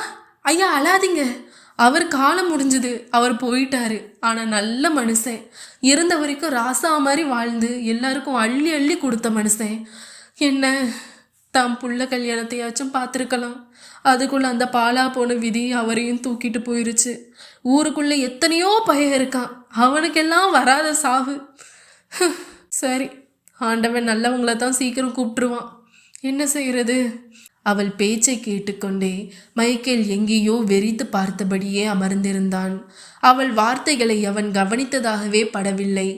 ஐயா, அழாதீங்க. அவர் காலம் முடிஞ்சது, அவர் போயிட்டாரு. ஆனா நல்ல மனுஷன். இருந்த வரைக்கும் ராசா மாதிரி வாழ்ந்து எல்லாருக்கும் அள்ளி அள்ளி கொடுத்த மனுஷன். என்ன, தாம் புள்ள கல்யாணத்தையாச்சும் பார்த்துருக்கலாம். அதுக்குள்ள அந்த பாலா போன விதி அவரையும் தூக்கிட்டு போயிருச்சு. ஊருக்குள்ள எத்தனையோ பையன் இருக்கான், அவனுக்கெல்லாம் வராத சாவு. சரி, ஆண்டவன் நல்லவங்கள தான் சீக்கிரம் கூப்பிட்டுருவான். என்ன செய்யறது? அவள் பேச்சை கேட்டுக்கொண்டே மைக்கேல் எங்கேயோ வெறித்து பார்த்தபடியே அமர்ந்திருந்தான். அவள் வார்த்தைகளை அவன் கவனித்ததாகவே படவில்லை.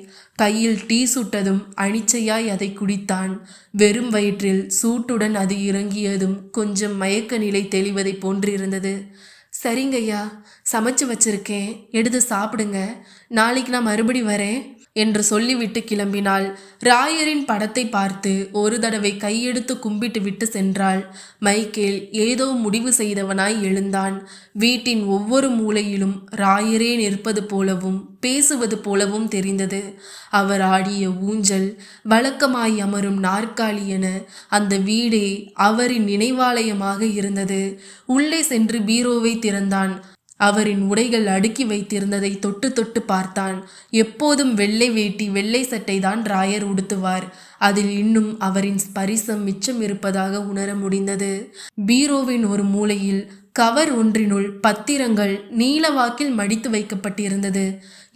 கையில் டீ சுட்டதும் அனிச்சையாய் அதை குடித்தான். வெறும் வயிற்றில் சூட்டுடன் அது இறங்கியதும் கொஞ்சம் மயக்க நிலை தெளிவதை போன்றிருந்தது. சரிங்கய்யா, சமைச்சு வச்சிருக்கேன், எடுத்து சாப்பிடுங்க. நாளைக்கு நான் மறுபடி வரேன் என்று சொல்லிவிட்டு கிளம்பினாள். ராயரின் படத்தை பார்த்து ஒரு தடவை கையெடுத்து கும்பிட்டு விட்டு சென்றாள். மைக்கேல் ஏதோ முடிவு செய்தவனாய் எழுந்தான். வீட்டின் ஒவ்வொரு மூலையிலும் ராயரே நிற்பது போலவும் பேசுவது போலவும் தெரிந்தது. அவர் ஆடிய ஊஞ்சல், வழக்கமாய் அமரும் நாற்காலி என அந்த வீடே அவரின் நினைவாலயமாக இருந்தது. உள்ளே சென்று பீரோவை திறந்தான். அவரின் உடைகள் அடுக்கி வைத்திருந்ததை தொட்டு தொட்டு பார்த்தான். எப்போதும் வெள்ளை வேட்டி வெள்ளை சட்டை தான் ராயர் உடுத்துவார். அதில் இன்னும் அவரின் ஸ்பரிசம் மிச்சம் இருப்பதாக உணர முடிந்தது. பீரோவின் ஒரு மூலையில் கவர் ஒன்றினுள் பத்திரங்கள் நீலவாக்கில் மடித்து வைக்கப்பட்டிருந்தது.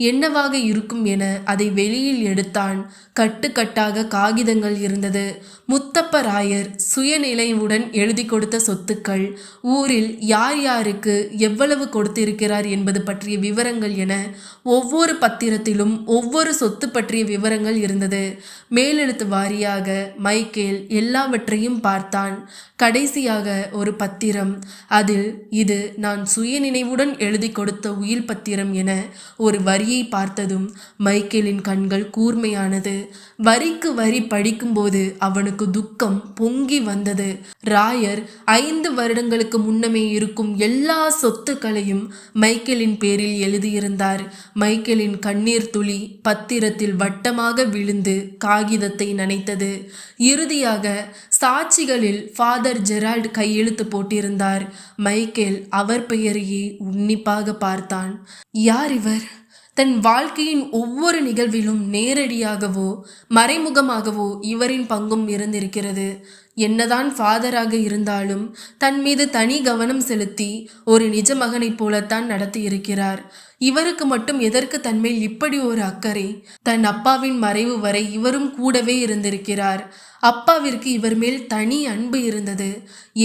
என்னவாக இருக்கும் என அதை வெளியில் எடுத்தான். கட்டுக்கட்டாக காகிதங்கள் இருந்தது. முத்தப்ப ராயர் சுயநிலைவுடன் எழுதி கொடுத்த சொத்துக்கள், ஊரில் யார் யாருக்கு எவ்வளவு கொடுத்திருக்கிறார் என்பது பற்றிய விவரங்கள் என ஒவ்வொரு பத்திரத்திலும் ஒவ்வொரு சொத்து பற்றிய விவரங்கள் இருந்தது. மேலெழுத்து வாரியாக மைக்கேல் எல்லாவற்றையும் பார்த்தான். கடைசியாக ஒரு பத்திரம். அதில் இது நான் சுயநினைவுடன் எழுதி கொடுத்த உயில் பத்திரம் என ஒரு வரியை பார்த்ததும் மைக்கேலின் கண்கள் கூர்மையானது. வரிக்கு வரி படிக்கும்போது அவனுக்கு துக்கம் பொங்கி வந்தது. ராயர் 5 வருடங்களுக்கு முன்னமே இருக்கும் எல்லா சொத்துக்களையும் மைக்கேலின் பேரில் எழுதியிருந்தார். மைக்கேலின் கண்ணீர் துளி பத்திரத்தில் வட்டமாக விழுந்து காகிதத்தை நனைத்தது. இறுதியாக சாட்சிகளில் ஃபாதர் ஜெரால்ட் கையெழுத்து போட்டிருந்தார். மைக்கேல் அவர் பெயரையே உன்னிப்பாக பார்த்தான். யார் இவர்? தன் வாழ்க்கையின் ஒவ்வொரு நிகழ்விலும் நேரடியாகவோ மறைமுகமாகவோ இவரின் பங்கும் இருந்திருக்கிறது. என்னதான் ஃபாதராக இருந்தாலும் தன் மீது தனி கவனம் செலுத்தி ஒரு நிஜ மகனைப் போலத்தான் நடத்தி இருக்கிறார். இவருக்கு மட்டும் எதற்கு தன்மேல் இப்படி ஒரு அக்கறை? தன் அப்பாவின் மறைவு வரை இவரும் கூடவே இருந்திருக்கிறார். அப்பாவிற்கு இவர் மேல் தனி அன்பு இருந்தது.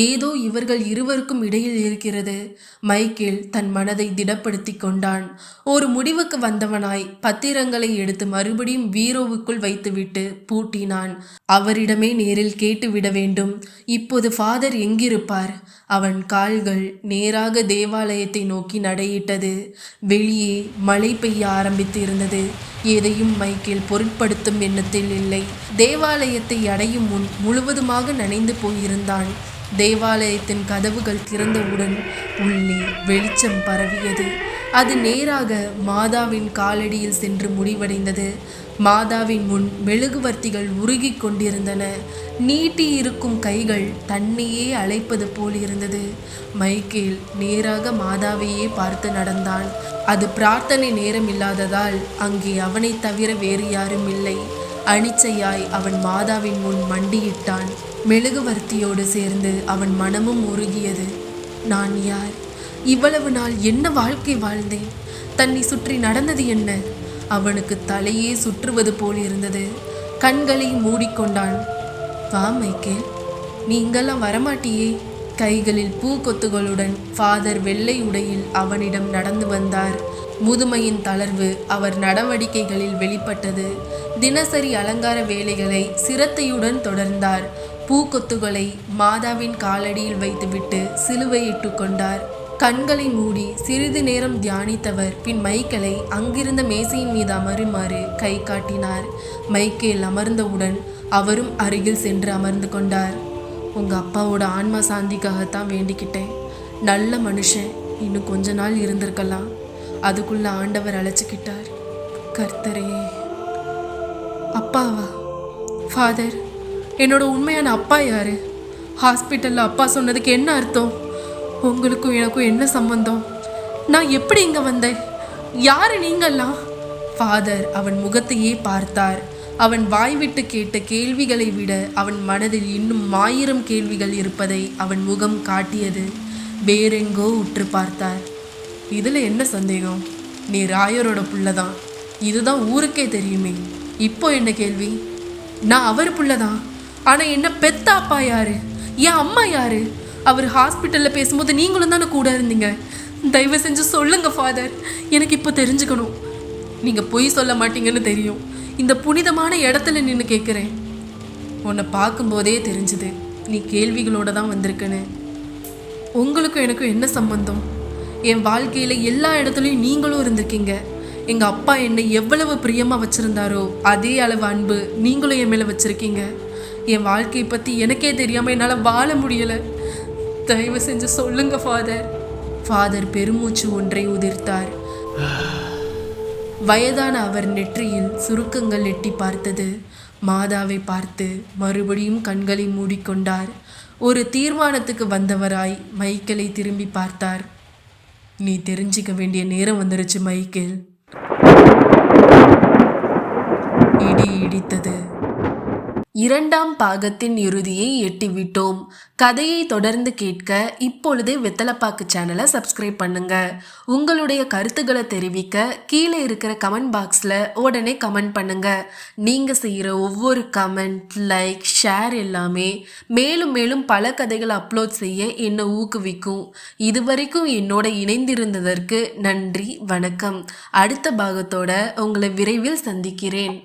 ஏதோ இவர்கள் இருவருக்கும் இடையில் இருக்கிறது. மைக்கேல் தன் மனதை திடப்படுத்தி கொண்டான். ஒரு முடிவுக்கு வந்தவனாய் பத்திரங்களை எடுத்து மறுபடியும் பீரோவுக்குள் வைத்துவிட்டு பூட்டினான். அவரிடமே நேரில் கேட்டுவிட வேண்டும். இப்போது ஃபாதர் எங்கிருப்பார்? அவன் கால்கள் நேராக தேவாலயத்தை நோக்கி நடையிட்டது. வெளியே மழை பெய்ய ஆரம்பித்து இருந்தது. எதையும் மைக்கேல் பொருட்படுத்தும் எண்ணத்தில் இல்லை. தேவாலயத்தை அடையும் முன் முழுவதுமாக நனைந்து போயிருந்தான். தேவாலயத்தின் கதவுகள் திறந்தவுடன் உள்ளே வெளிச்சம் பரவியது. அது நேராக மாதாவின் காலடியில் சென்று முடிவடைந்தது. மாதாவின் முன் மெழுகுவர்த்திகள் உருகி கொண்டிருந்தன. நீட்டி இருக்கும் கைகள் தன்னையே அழைப்பது போல் இருந்தது. மைக்கேல் நேராக மாதாவையே பார்த்து நடந்தான். அது பிரார்த்தனை நேரம் இல்லாததால் அங்கே அவனை தவிர வேறு யாரும் இல்லை. அனிச்சையாய் அவன் மாதாவின் முன் மண்டியிட்டான். மெழுகுவர்த்தியோடு சேர்ந்து அவன் மனமும் உருகியது. நான் யார்? இவ்வளவு நாள் என்ன வாழ்க்கை வாழ்ந்தேன்? தன்னை சுற்றி நடந்தது என்ன? அவனுக்கு தலையே சுற்றுவது போல் இருந்தது. கண்களை மூடிக்கொண்டான். வா மைக்கேல், நீ இங்கெல்லாம் வரமாட்டியே. கைகளில் பூக்கொத்துகளுடன் ஃபாதர் வெள்ளை உடையில் அவனிடம் நடந்து வந்தார். முதுமையின் தளர்வு அவர் நடவடிக்கைகளில் வெளிப்பட்டது. தினசரி அலங்கார வேலைகளை சிரத்தையுடன் தொடர்ந்தார். பூக்கொத்துகளை மாதாவின் காலடியில் வைத்துவிட்டு சிலுவையிட்டு கொண்டார். கண்களை மூடி சிறிது நேரம் தியானித்தவர் பின் மைக்கேலை அங்கிருந்த மேசையின் மீது அமருமாறு கை காட்டினார். மைக்கேல் அமர்ந்தவுடன் அவரும் அருகில் சென்று அமர்ந்து கொண்டார். உங்கள் அப்பாவோட ஆன்மா சாந்திக்காகத்தான் வேண்டிக்கிட்டேன். நல்ல மனுஷன், இன்னும் கொஞ்ச நாள் இருந்திருக்கலாம். அதுக்குள்ள ஆண்டவர் அழைச்சிக்கிட்டார். கர்த்தரே. அப்பாவா? ஃபாதர், என்னோட உண்மையான அப்பா யாரு? ஹாஸ்பிட்டலில் அப்பா சொன்னதுக்கு என்ன அர்த்தம்? உங்களுக்கும் எனக்கும் என்ன சம்பந்தம்? நான் எப்படி இங்கே வந்தேன்? யாரு நீங்கள்லாம்? ஃபாதர் அவன் முகத்தையே பார்த்தார். அவன் வாய்விட்டு கேட்ட கேள்விகளை விட அவன் மனதில் இன்னும் 1000 கேள்விகள் இருப்பதை அவன் முகம் காட்டியது. வேறெங்கோ உற்று பார்த்தார். இதில் என்ன சந்தேகம்? நீ ராயரோட புள்ளதான், இதுதான் ஊருக்கே தெரியுமே. இப்போ என்ன கேள்வி? நான் அவர் புள்ளதான். ஆனால் என்ன பெத்த அப்பா யாரு? என் அம்மா யாரு? அவர் ஹாஸ்பிட்டலில் பேசும்போது நீங்களும் தானே கூட இருந்தீங்க. தயவு செஞ்சு சொல்லுங்க ஃபாதர், எனக்கு இப்போ தெரிஞ்சுக்கணும். நீங்கள் பொய் சொல்ல மாட்டீங்கன்னு தெரியும். இந்த புனிதமான இடத்துல நின்று கேட்குறேன். உன்னை பார்க்கும்போதே தெரிஞ்சுது நீ கேள்விகளோடு தான் வந்திருக்குன்னு. உங்களுக்கும் எனக்கும் என்ன சம்பந்தம்? என் வாழ்க்கையில் எல்லா இடத்துலையும் நீங்களும் இருந்திருக்கீங்க. எங்கள் அப்பா என்னை எவ்வளவு பிரியமாக வச்சுருந்தாரோ அதே அளவு அன்பு நீங்களும் என் மேலே வச்சுருக்கீங்க. என் வாழ்க்கையை பற்றி எனக்கே தெரியாமல் என்னால் வாழ முடியலை. தயவு செஞ்சு சொல்லுங்க ஃபாதர். ஃபாதர் பெருமூச்சு ஒன்றை உதிர்த்தார். வயதான அவர் நெற்றியில் சுருக்கங்கள் எட்டி பார்த்தது. மாதாவை பார்த்து மறுபடியும் கண்களை மூடிக்கொண்டார். ஒரு தீர்மானத்துக்கு வந்தவராய் மைக்கேலை திரும்பி பார்த்தார். நீ தெரிஞ்சிக்க வேண்டிய நேரம் வந்துருச்சு மைக்கேல். இடி இடித்தது. 2ஆம் பாகத்தின் இறுதியை எட்டிவிட்டோம். கதையை தொடர்ந்து கேட்க இப்பொழுதே வெத்தலைப்பாக்கு சேனலை சப்ஸ்கிரைப் பண்ணுங்க. உங்களுடைய கருத்துக்களை தெரிவிக்க கீழே இருக்கிற கமெண்ட் பாக்ஸில் உடனே கமெண்ட் பண்ணுங்க. நீங்கள் செய்கிற ஒவ்வொரு கமெண்ட், லைக், ஷேர் எல்லாமே மேலும் மேலும் பல கதைகளை அப்லோட் செய்ய என்னை ஊக்குவிக்கும். இதுவரைக்கும் என்னோட இணைந்திருந்ததற்கு நன்றி, வணக்கம். அடுத்த பாகத்தோட உங்களை விரைவில் சந்திக்கிறேன்.